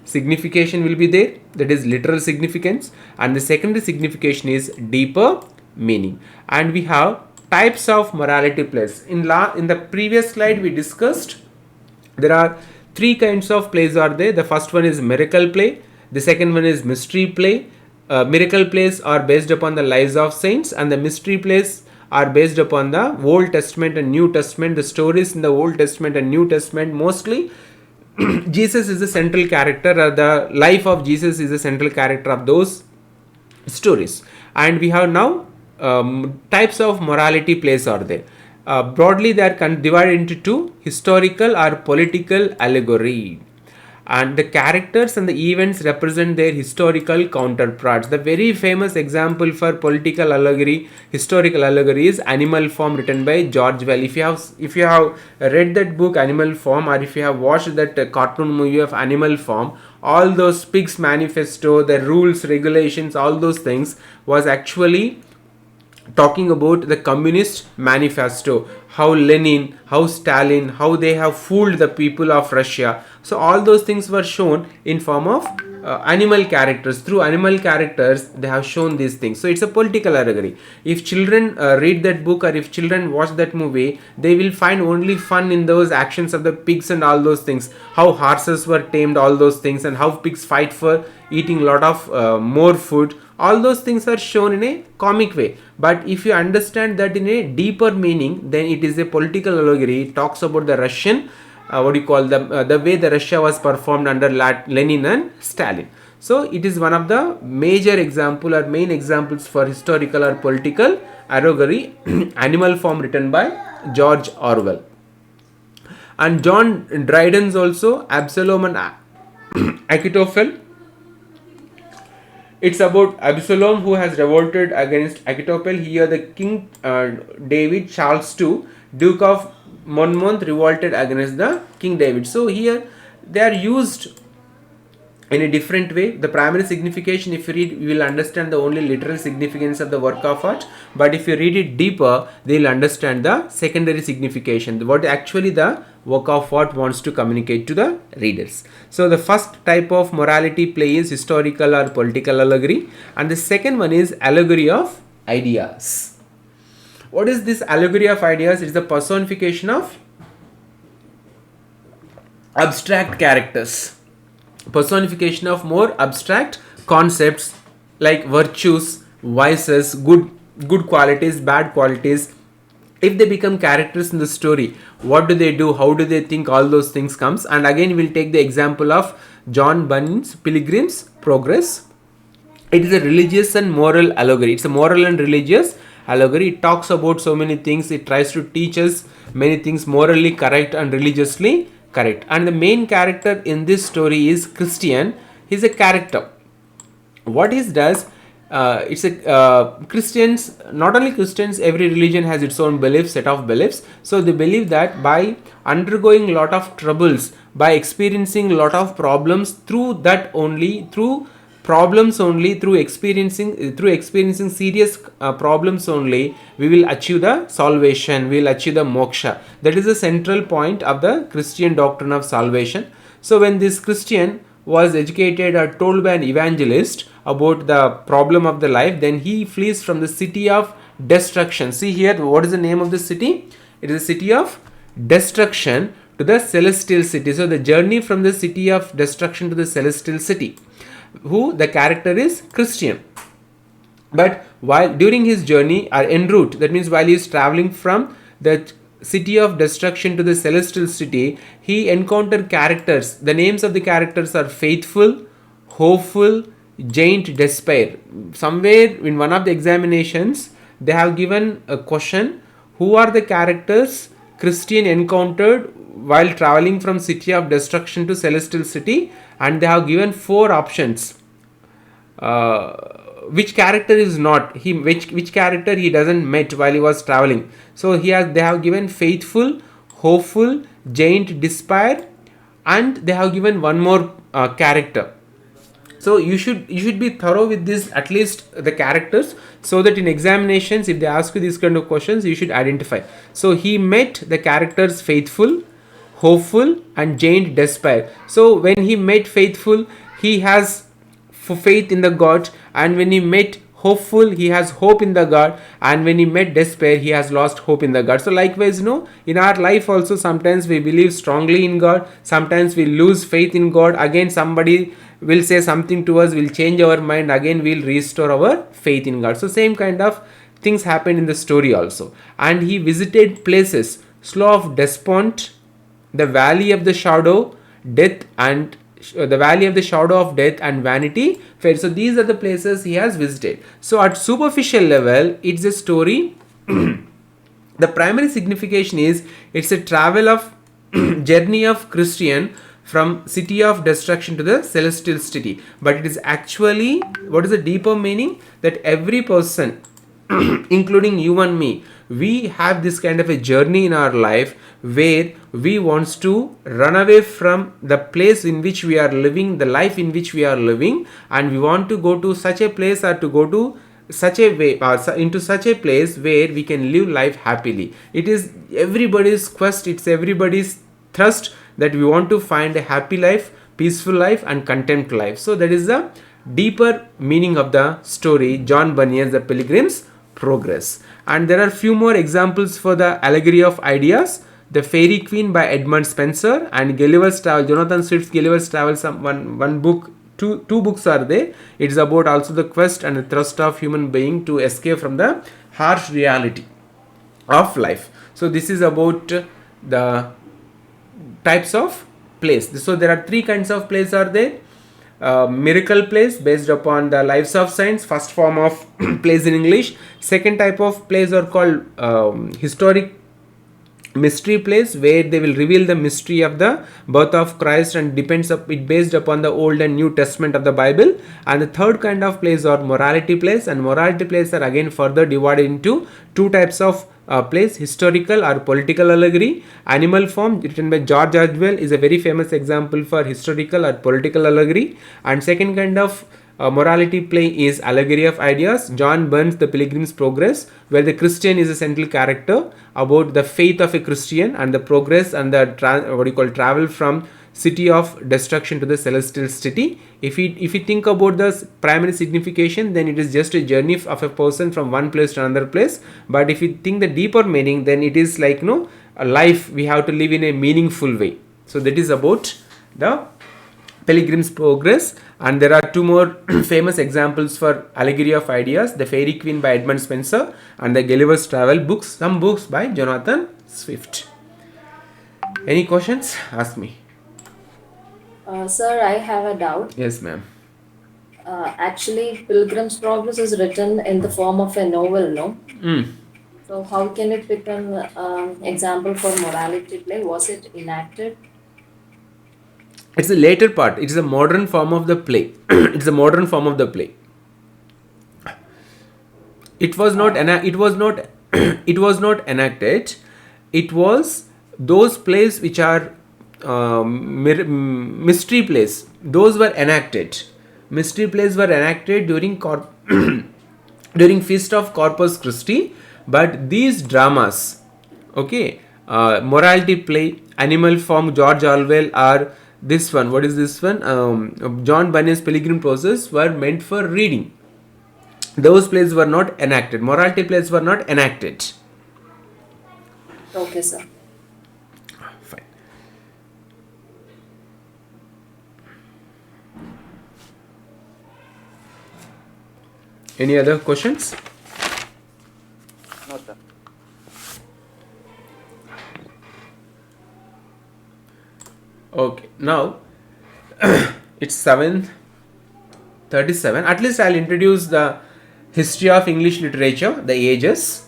signification will be there, that is literal significance, and the secondary signification is deeper meaning. And we have types of morality plays. In the previous slide we discussed there are three kinds of plays are there. The first one is miracle play, the second one is mystery play. Miracle plays are based upon the lives of saints, and the mystery plays are based upon the Old Testament and New Testament. The stories in the Old Testament and New Testament, mostly Jesus is the central character, or the life of Jesus is the central character of those stories. And we have now types of morality plays are there. Broadly they are divided into two: historical or political allegory. And the characters and the events represent their historical counterparts. The very famous example for political allegory, historical allegory, is Animal Farm, written by George Well. If you have read that book Animal Farm, or if you have watched that cartoon movie of Animal Farm, all those pigs manifesto, the rules, regulations, all those things was actually talking about the communist manifesto, how Lenin, how Stalin, how they have fooled the people of Russia. So all those things were shown in form of animal characters. Through animal characters they have shown these things. So it's a political allegory. If children read that book, or if children watch that movie, they will find only fun in those actions of the pigs and all those things, how horses were tamed, all those things, and how pigs fight for eating a lot of more food. All those things are shown in a comic way. But if you understand that in a deeper meaning, then it is a political allegory. It talks about the Russian, the way the Russia was performed under Lenin and Stalin. So it is one of the major example or main examples for historical or political allegory. Animal Farm, written by George Orwell. And John Dryden's also Absalom and Achitophel. It's about Absalom, who has revolted against Achitophel. Here the King David, Charles II, Duke of Monmouth, revolted against the King David. So here they are used in a different way. The primary signification, if you read, you will understand the only literal significance of the work of art, but if you read it deeper, they will understand the secondary signification, what actually the work of art wants to communicate to the readers. So the first type of morality play is historical or political allegory, and the second one is allegory of ideas. What is this allegory of ideas? It is the personification of abstract characters, personification of more abstract concepts like virtues, vices, good qualities, bad qualities. If they become characters in the story, what do they do, how do they think, all those things comes. And again we'll take the example of John Bunyan's Pilgrim's Progress. It is a religious and moral allegory. It's a moral and religious allegory. It talks about so many things. It tries to teach us many things, morally correct and religiously correct. And the main character in this story is Christian. He's a character. What he does, it's a Christians, not only Christians, every religion has its own beliefs, set of beliefs. So they believe that by undergoing a lot of troubles, by experiencing a lot of problems, through experiencing serious problems only, we will achieve the salvation, we will achieve the moksha. That is the central point of the Christian doctrine of salvation. So when this Christian was educated or told by an evangelist about the problem of the life, then he flees from the city of destruction. See here, what is the name of the city? It is a city of destruction to the celestial city. So the journey from the city of destruction to the celestial city, who the character is Christian. But while during his journey or en route, that means while he is traveling from the city of destruction to the celestial city, he encountered characters. The names of the characters are faithful, hopeful, giant, despair. Somewhere in one of the examinations, they have given a question, who are the characters Christian encountered while traveling from city of destruction to celestial city, and they have given 4 options. Which character is not he, which character he doesn't met while he was traveling. So they have given faithful, hopeful, giant, despair, and they have given one more character. So you should be thorough with this, at least the characters, so that in examinations, if they ask you these kind of questions, you should identify. So he met the characters faithful, hopeful, and giant, despair. So when he met faithful, he has faith in the God, and when he met hopeful, he has hope in the God, and when he met despair, he has lost hope in the God. So likewise, in our life also, sometimes we believe strongly in God, sometimes we lose faith in God, again somebody will say something to us, will change our mind, again we'll restore our faith in God. So same kind of things happened in the story also. And he visited places, Slough of Despond, the valley of the shadow, death, and the valley of the shadow of death, and Vanity Fair. So these are the places he has visited. So at superficial level, it's a story. The primary signification is it's a travel of journey of Christian from city of destruction to the celestial city. But it is actually, what is the deeper meaning? That every person, including you and me, we have this kind of a journey in our life where we want to run away from the place in which we are living, the life in which we are living, and we want to go to such a place, or to go to such a way, into such a place where we can live life happily. It is everybody's quest, it's everybody's thrust, that we want to find a happy life, peaceful life, and content life. So that is the deeper meaning of the story, John Bunyan's The Pilgrim's Progress. And there are few more examples for the allegory of ideas. The Fairy Queen by Edmund Spencer, and Gulliver's Travel, Jonathan Swift's Gulliver's Travel. One book, two books are there. It's about also the quest and the thrust of human being to escape from the harsh reality of life. So this is about the types of plays. So there are 3 kinds of plays are there. Miracle plays based upon the lives of saints, first form of plays in English. Second type of plays are called historic mystery plays where they will reveal the mystery of the birth of Christ and it based upon the Old and New Testament of the Bible. And the third kind of plays are morality plays, and morality plays are again further divided into two types of plays: historical or political allegory. Animal Farm, written by George Orwell, is a very famous example for historical or political allegory. And second kind of morality play is allegory of ideas. John Burns' The Pilgrim's Progress, where the Christian is a central character about the faith of a Christian and the progress and the travel from city of destruction to the celestial city. If you think about the primary signification, then it is just a journey of a person from one place to another place. But if you think the deeper meaning, then it is like a life we have to live in a meaningful way. So that is about the Pilgrim's Progress. And there are two more famous examples for allegory of ideas: The Fairy Queen by Edmund Spenser and the Gulliver's Travel books, some books by Jonathan Swift. Any questions? Ask me. Sir, I have a doubt. Yes, ma'am. Actually, Pilgrim's Progress is written in the form of a novel, no? So how can it become example for morality play? Was it enacted? It's the later part. It is a modern form of the play. It's a modern form of the play. It was not it was not enacted. It was those plays which are mystery plays. Those were enacted. Mystery plays were enacted during during Feast of Corpus Christi. But these dramas, okay, morality play, Animal Farm, George Orwell, are this one. What is this one? John Bunyan's Pilgrim Progress were meant for reading. Those plays were not enacted. Morality plays were not enacted. Okay, sir. Fine. Any other questions? No, sir. Okay, now it's 7:37. At least I'll introduce the history of English literature, the ages.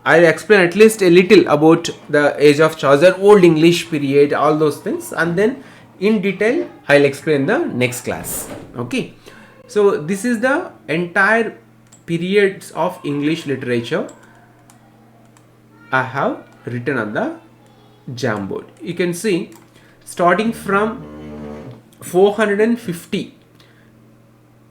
I'll explain at least a little about the age of Chaucer, Old English period, all those things, and then in detail I'll explain the next class. Okay, so this is the entire periods of English literature I have written on the Jamboard. You can see starting from 450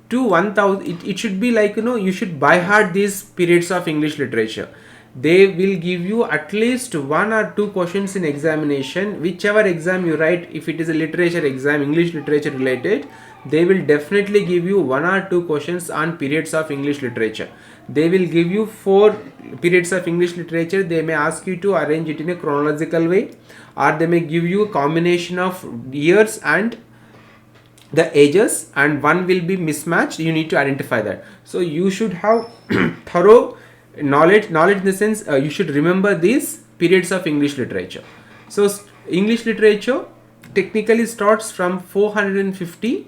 to 1000. It should be like, you should by heart these periods of English literature. They will give you at least 1 or 2 questions in examination. Whichever exam you write, if it is a literature exam, English literature related, they will definitely give you 1 or 2 questions on periods of English literature. They will give you 4 periods of English literature. They may ask you to arrange it in a chronological way, or they may give you a combination of years and the ages, and one will be mismatched. You need to identify that. So you should have thorough knowledge in the sense, you should remember these periods of English literature. So English literature technically starts from 450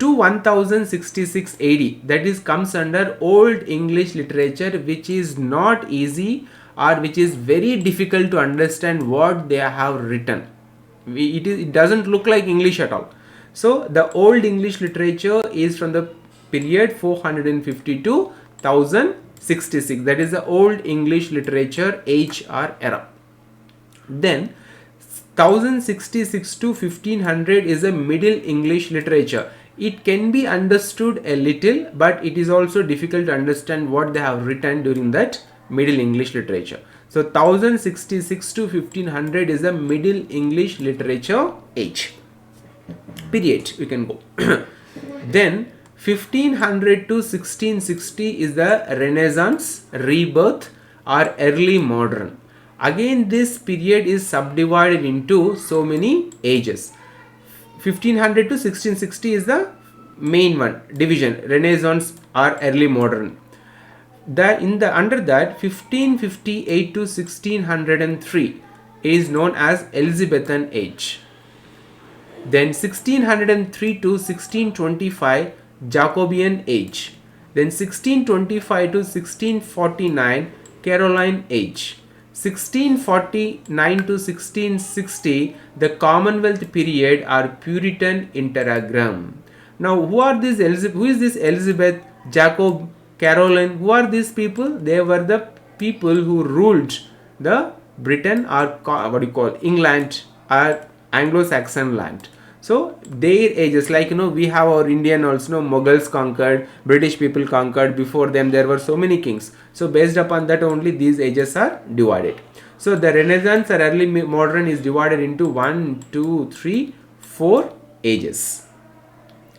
to 1066 AD. That is comes under Old English literature, which is not easy, or which is very difficult to understand what they have written. It doesn't look like English at all. So the Old English literature is from the period 450 to 1066. That is the Old English literature age or era. Then 1066 to 1500 is a Middle English literature. It can be understood a little, but it is also difficult to understand what they have written during that Middle English literature. So 1066 to 1500 is a Middle English literature age period. You can go. Then 1500 to 1660 is the Renaissance, Rebirth, or Early Modern. Again, this period is subdivided into so many ages. 1500 to 1660 is the main one, division, Renaissance or Early Modern. Under that, 1558 to 1603 is known as Elizabethan age. Then 1603 to 1625, Jacobean age. Then 1625 to 1649, Caroline age. 1649 to 1660, the Commonwealth period or Puritan Interagram. Now, who is this Elizabeth, Jacob, Caroline? Who are these people? They were the people who ruled the Britain or England or Anglo-Saxon land. So their ages, like we have our Indian also, Mughals conquered, British people conquered. Before them there were so many kings. So based upon that only these ages are divided. So the Renaissance or early modern is divided into 1, 2, 3, 4 ages.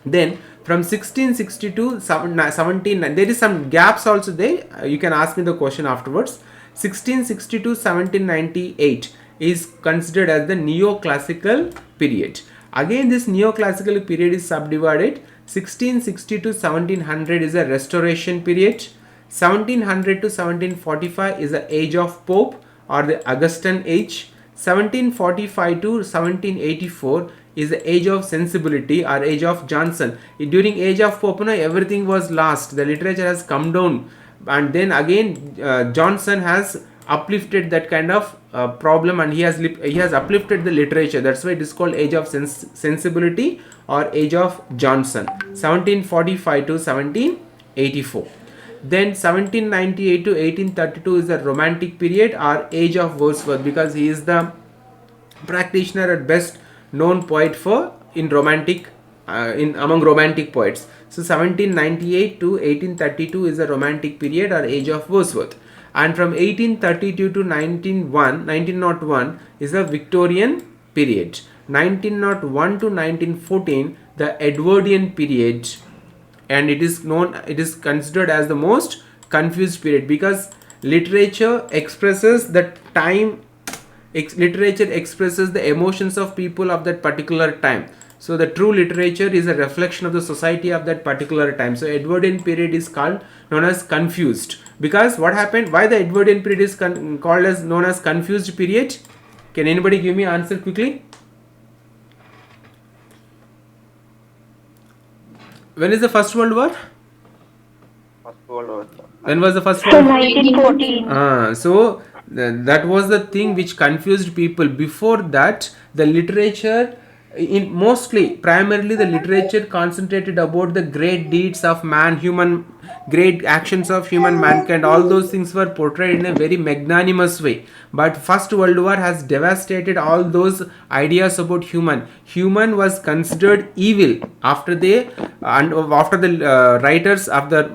Then from 1660 to 17, there is some gaps also there. You can ask me the question afterwards. 1660 to 1798 is considered as the neoclassical period. Again, this neoclassical period is subdivided. 1660 to 1700 is a restoration period. 1700 to 1745 is the age of Pope or the Augustan age. 1745 to 1784 is the age of sensibility or age of Johnson. During age of Pope, everything was lost. The literature has come down, and then again Johnson has uplifted that kind of problem, and he has uplifted the literature. That's why it is called age of sensibility or age of Johnson. 1745 to 1784. Then 1798 to 1832 is the romantic period or age of Wordsworth, because he is the practitioner at best known poet for in romantic among romantic poets. So 1798 to 1832 is the romantic period or age of Wordsworth, and from 1832 to 1901 is the Victorian period. 1901 to 1914 the Edwardian period, and it is considered as the most confused period, because literature expresses the time, literature expresses the emotions of people of that particular time. So the true literature is a reflection of the society of that particular time. So Edwardian period is known as confused, because what happened, why the Edwardian period is called as known as confused period? Can anybody give me answer quickly? When is the First World War? First World War. When was the First World War? 1914. So that was the thing which confused people. Before that, the literature, primarily the literature concentrated about the great deeds of man, great actions of human mankind. All those things were portrayed in a very magnanimous way. But First World War has devastated all those ideas about human. Human was considered evil after the writers of the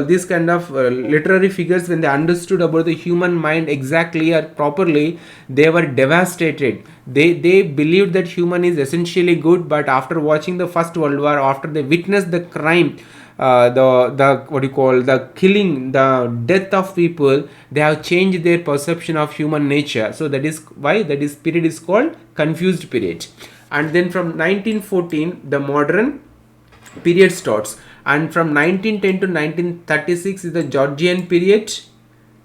this kind of literary figures, when they understood about the human mind exactly or properly, they were devastated. They believed that human is essentially good, but after watching the First World War, after they witnessed the crime, the killing, the death of people, they have changed their perception of human nature. So that is why this period is called confused period. And then from 1914 the modern period starts, and from 1910 to 1936 is the Georgian period,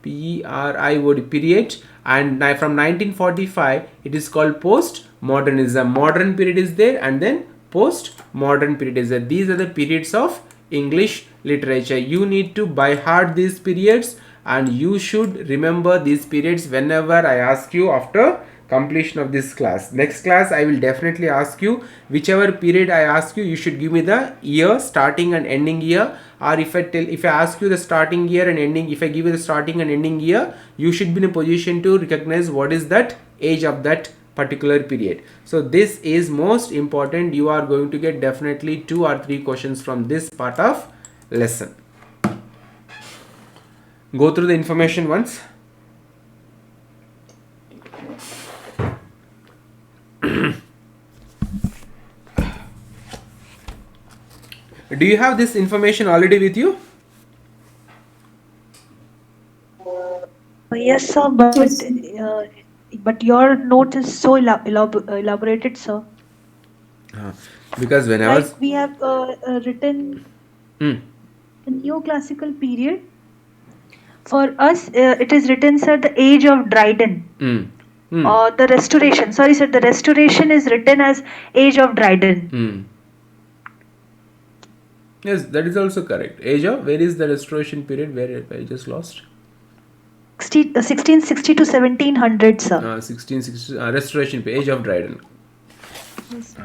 period, and from 1945 it is called post-modernism. Modern period is there, and then post-modern period is there. These are the periods of English literature. You need to by heart these periods, and you should remember these periods whenever I ask you after completion of this class. Next class I will definitely ask you, whichever period I ask you, you should give me the year, starting and ending year. Or if I ask you the starting year and ending, if I give you the starting and ending year, you should be in a position to recognize what is that age of that particular period. So this is most important. You are going to get definitely 2 or 3 questions from this part of lesson. Go through the information once. Do you have this information already with you? Yes, sir, but your note is so elaborated, sir. Because when I was we have written the neoclassical period. For us, it is written, sir, the age of Dryden. Or the restoration. Sorry, sir, the restoration is written as age of Dryden. Yes, that is also correct. Age of, where is the restoration period? Where I just lost? 1660 to 1700, sir. 1660 Restoration Age of Dryden. Yes.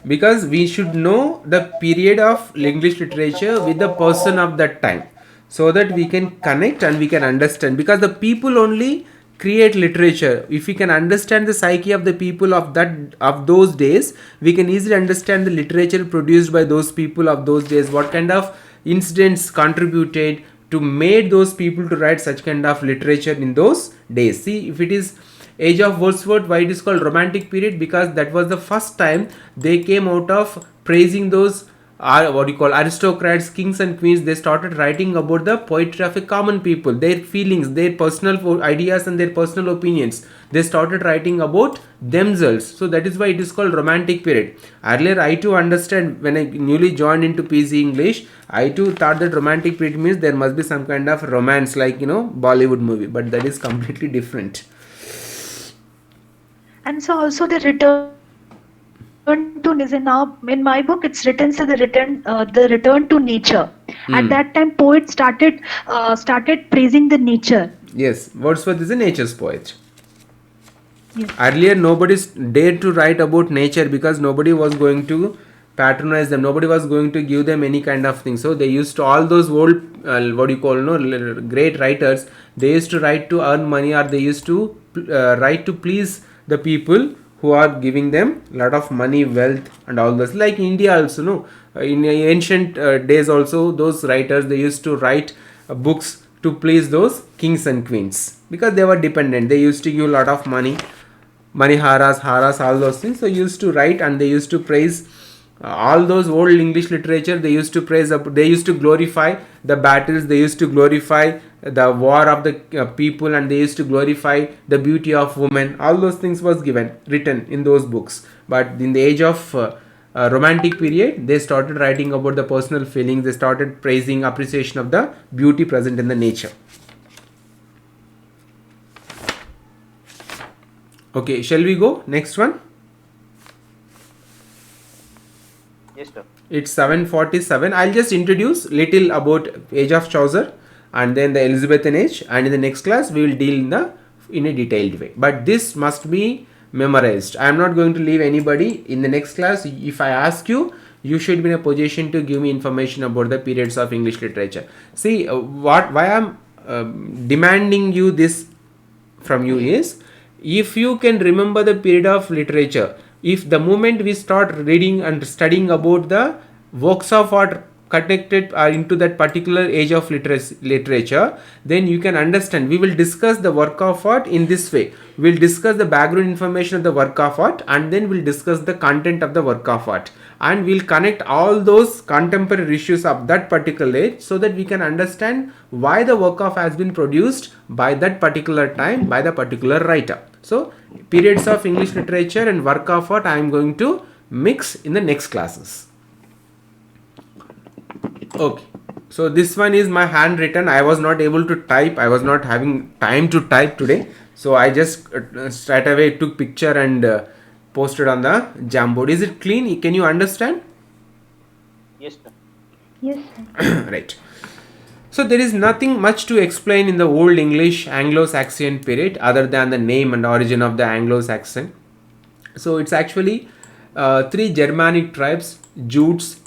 Because we should know the period of English literature with the person of that time, so that we can connect and we can understand, because the people only create literature. If we can understand the psyche of the people of those days, we can easily understand the literature produced by those people of those days, what kind of incidents contributed to made those people to write such kind of literature in those days. See, if it is age of Wordsworth, why it is called romantic period? Because that was the first time they came out of praising those aristocrats, kings and queens. They started writing about the poetry of a common people, their feelings, their personal ideas and their personal opinions. They started writing about themselves. So that is why it is called romantic period. Earlier I too understand, when I newly joined into PC English, I too thought that romantic period means there must be some kind of romance, like Bollywood movie, but that is completely different. And so also the return to now in my book it's written as the return to nature. At that time poets started praising the nature. Yes, Wordsworth is a nature's poet. Yes. Earlier nobody dared to write about nature because nobody was going to patronize them, nobody was going to give them any kind of thing. So they used to, all those old great writers, they used to write to earn money, or they used to write to please the people who are giving them a lot of money, wealth and all this. Like India also, in ancient days also, those writers, they used to write books to please those kings and queens, because they were dependent. They used to give a lot of money, haras, all those things. So used to write, and they used to praise all those old English literature. They used to praise, they used to glorify the battles, they used to glorify the war of the people, and they used to glorify the beauty of women. All those things was written in those books. But in the age of romantic period, they started writing about the personal feelings. They started praising, appreciation of the beauty present in the nature. Okay, shall we go next one? Yes, sir. It's 7:47. I'll just introduce little about age of Chaucer and then the Elizabethan age, and in the next class we will deal in a detailed way. But this must be memorized. I am not going to leave anybody. In the next class, if I ask you, you should be in a position to give me information about the periods of English literature. See, why I'm demanding you this from you is, if you can remember the period of literature, if the moment we start reading and studying about the works of art connected into that particular age of literature, then you can understand. We will discuss the work of art in this way. We will discuss the background information of the work of art, and then we will discuss the content of the work of art, and we will connect all those contemporary issues of that particular age, so that we can understand why the work of has been produced by that particular time by the particular writer. So periods of English literature and work of art I am going to mix in the next classes. Okay, so this one is my handwritten. I was not able to type. I was not having time to type today. So I just straight away took picture and posted on the Jamboard. Is it clean? Can you understand? Yes, sir. Yes, sir. Right. So there is nothing much to explain in the Old English Anglo-Saxon period other than the name and origin of the Anglo-Saxon. So it's actually three Germanic tribes: Jutes,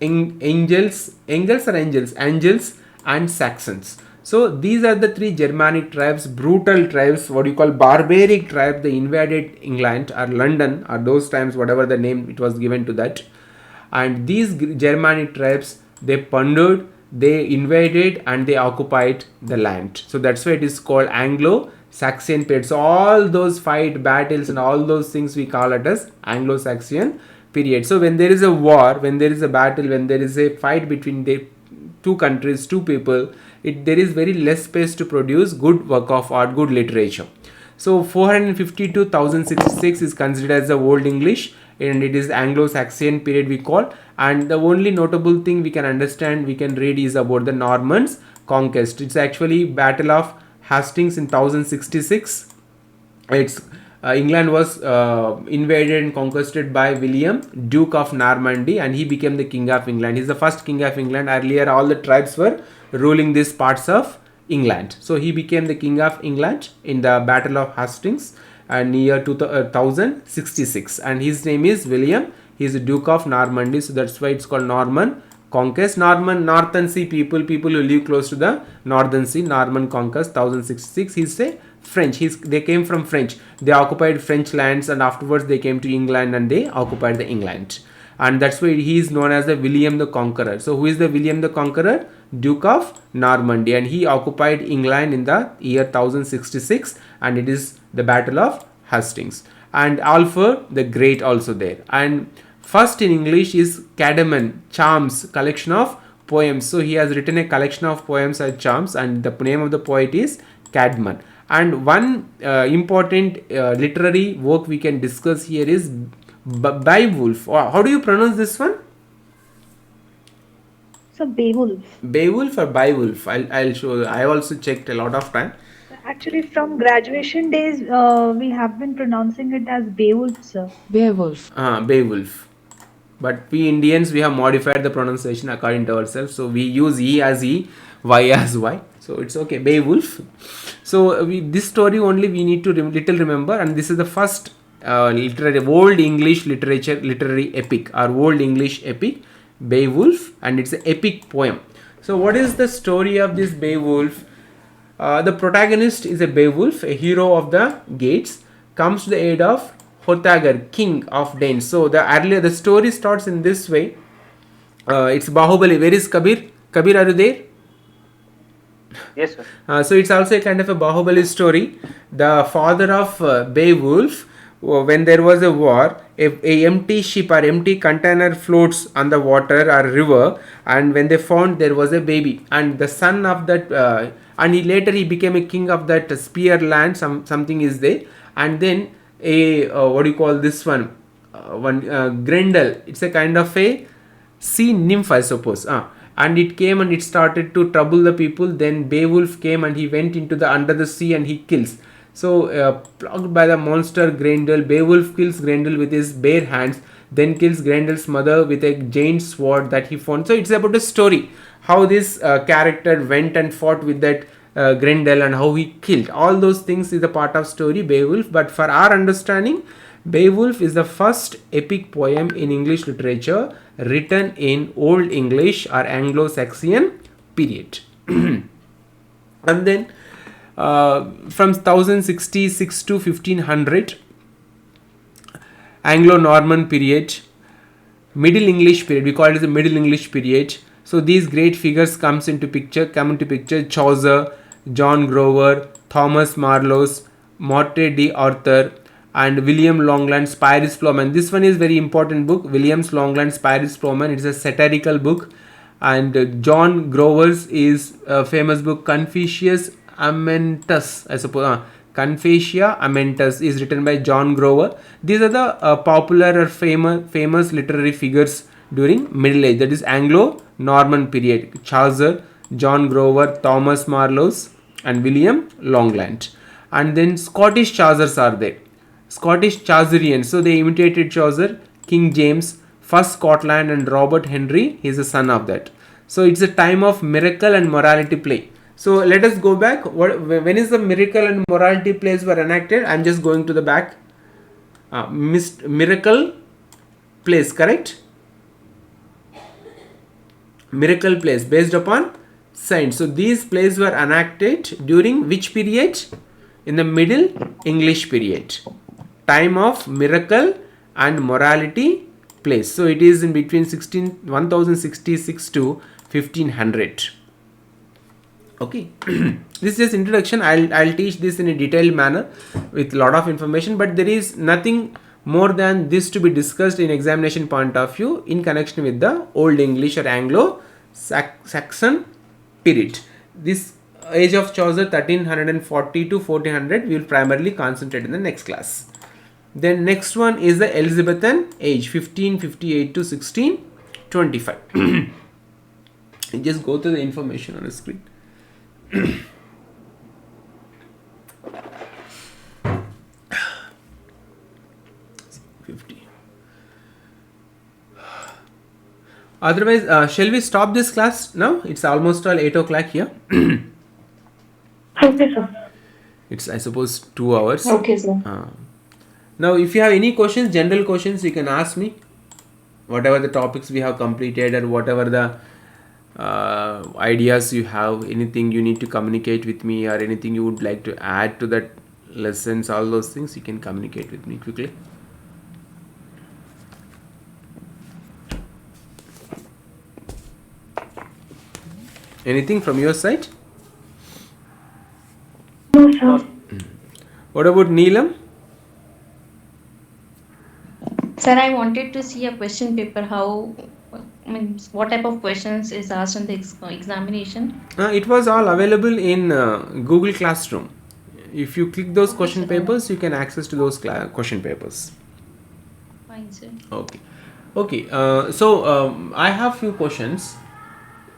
Angels and Saxons. So these are the three Germanic tribes, brutal tribes, what you call barbaric tribe. They invaded England or London or those times, whatever the name it was given to that. And these Germanic tribes, they plundered, they invaded and they occupied the land. So that's why it is called Anglo-Saxon period. So all those fight, battles and all those things we call it as Anglo-Saxon period. So when there is a war, when there is a battle, when there is a fight between the two countries, two people, there is very less space to produce good work of art, good literature. So 450 to 1066 is considered as the Old English, and it is Anglo-Saxon period we call. And the only notable thing we can understand, we can read, is about the Normans conquest. It's actually Battle of Hastings in 1066. It's England was invaded and conquered by William, Duke of Normandy, and he became the King of England. He's the first King of England. Earlier all the tribes were ruling these parts of England. So he became the king of England in the Battle of Hastings near 1066, and his name is William. He is the Duke of Normandy, so that's why it's called Norman conquest. Northern Sea people who live close to the Northern Sea, Norman conquest 1066. He's a French. They came from French. They occupied French lands, and afterwards they came to England and they occupied the England. And that's why he is known as the William the Conqueror. So who is the William the Conqueror? Duke of Normandy, and he occupied England in the year 1066, and it is the Battle of Hastings. And Alfred the Great also there. And first in English is Cadman, Charms, collection of poems. So he has written a collection of poems as Charms, and the name of the poet is Cadman. And one important literary work we can discuss here is Beowulf. How do you pronounce this one? So Beowulf. Beowulf or Beowulf? I'll show you. I also checked a lot of time. Actually, from graduation days, we have been pronouncing it as Beowulf, sir. Beowulf. Beowulf. But we Indians, we have modified the pronunciation according to ourselves. So we use E as E, Y as Y. So it's okay. Beowulf. So this story only we need to remember, and this is the first old English literary epic, or old English epic, Beowulf, and it's an epic poem. So what is the story of this Beowulf? The protagonist is a Beowulf, a hero of the Gates, comes to the aid of Hrothgar, king of Danes. So the story starts in this way. It's Bahubali. Where is Kabir? Kabir, are you there? Yes, sir. So it's also a kind of a Bahubali story. The father of Beowulf, when there was a war, a empty ship or empty container floats on the water or river, and when they found there was a baby, and the son of that and he became a king of that spear land, something is there, and then a what do you call this one, Grendel, it's a kind of a sea nymph, I suppose, and it came and it started to trouble the people. Then Beowulf came and he went into the under the sea and he kills. So plucked by the monster Grendel, Beowulf kills Grendel with his bare hands, then kills Grendel's mother with a giant sword that he found. So it's about a story, how this character went and fought with that Grendel and how he killed. All those things is a part of story Beowulf. But for our understanding, Beowulf is the first epic poem in English literature written in Old English or Anglo-Saxon period. And then from 1066 to 1500, Anglo-Norman period, Middle English period, we call it as the Middle English period. So these great figures come into picture. Chaucer, John Grover, Thomas Marlowe's Morte d'Arthur, and William Longland's Piers Plowman. This one is very important book, William Longland's Piers Plowman. It's a satirical book. And John Grover's is a famous book, Confucius Amentus, I suppose. Confucia Amentus is written by John Grover. These are the popular or famous literary figures during Middle Age, that is Anglo-Norman period. Chaucer, John Grover, Thomas Marlowe, and William Longland. And then Scottish Chaucers are there. Scottish Chaucerians, so they imitated Chaucer. King James, first Scotland, and Robert Henry, he is a son of that. So it's a time of miracle and morality play. So let us go back. When is the miracle and morality plays were enacted? I'm just going to the back. Miracle plays, correct? Miracle plays based upon science. So these plays were enacted during which period? In the Middle English period. Time of miracle and morality plays. So it is in between 1066 to 1500. Okay. This is just introduction. I'll teach this in a detailed manner with lot of information, but there is nothing more than this to be discussed in examination point of view in connection with the Old English or Anglo-Saxon period. This age of Chaucer 1340 to 1400 we will primarily concentrate in the next class. Then next one is the Elizabethan age 1558 to 1625. Just go to the information on the screen. 50. Otherwise, shall we stop this class now? It's almost all 8 o'clock here. Okay, sir. It's, I suppose, 2 hours. Okay, sir. Now, if you have any questions, general questions, you can ask me. Whatever the topics we have completed, or whatever the ideas you have, anything you need to communicate with me, or anything you would like to add to that lessons, all those things, you can communicate with me quickly. Anything from your side? No, sir. What about Neelam? Sir, I wanted to see a question paper. What type of questions is asked in the examination? It was all available in Google Classroom. If you click those question papers, you can access to those question papers. Fine, sir. Okay. Okay. I have few questions.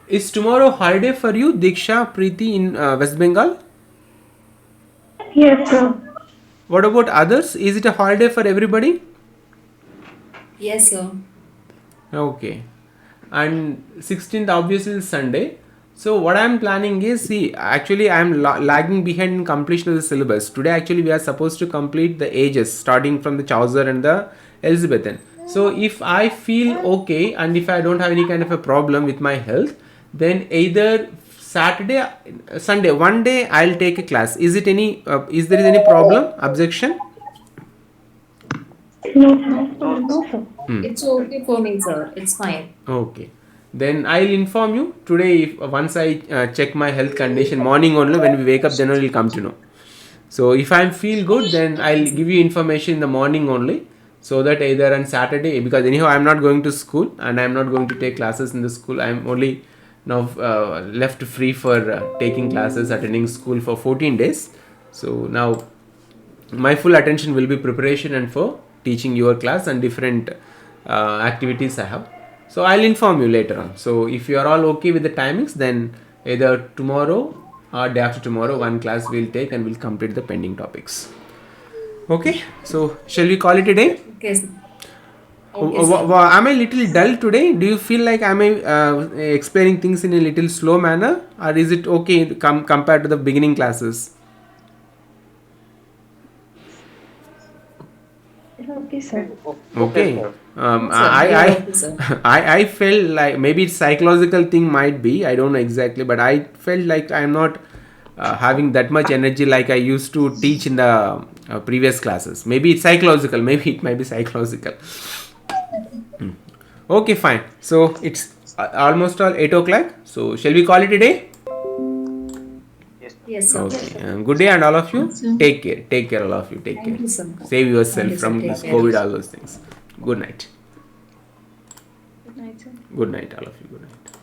Is tomorrow holiday for you, Diksha, Preeti, in West Bengal? Yes, sir. What about others? Is it a holiday for everybody? Yes, sir. Okay. And 16th obviously is Sunday. So what I am planning is, see, actually I am lagging behind in completion of the syllabus. Today actually we are supposed to complete the ages starting from the Chaucer and the Elizabethan. So if I feel okay and if I don't have any kind of a problem with my health, then either Saturday, Sunday, one day I'll take a class. Is there any problem, objection? No, sir. It's okay for me, sir. It's fine. Okay. Then I'll inform you today if once I check my health condition morning only. When we wake up, then we'll come to know. So if I feel good, then I'll give you information in the morning only, so that either on Saturday, because anyhow I'm not going to school and I'm not going to take classes in the school. I'm only now left free for taking classes, attending school for 14 days. So now my full attention will be preparation and for teaching your class and different activities I have. So I'll inform you later on. So if you are all okay with the timings, then either tomorrow or day after tomorrow one class we'll take and we'll complete the pending topics. Okay, so shall we call it a day? Okay, sir. Am I little dull today? Do you feel like am I explaining things in a little slow manner, or is it okay compared to the beginning classes? Okay, sir. Okay. Okay, sir. I felt like maybe it's psychological thing, might be, I don't know exactly, but I felt like I'm not having that much energy like I used to teach in the previous classes. Maybe it's psychological, maybe it might be psychological. Okay, fine. So it's almost all 8 o'clock. So shall we call it a day? Yes, sir. Okay. Good day, and all of you. Take care. Take care, all of you. Take care. Thank you, sir. Save yourself Thank you, sir. from Take this care. COVID, all those things. Good night. Good night, sir. Good night, all of you. Good night.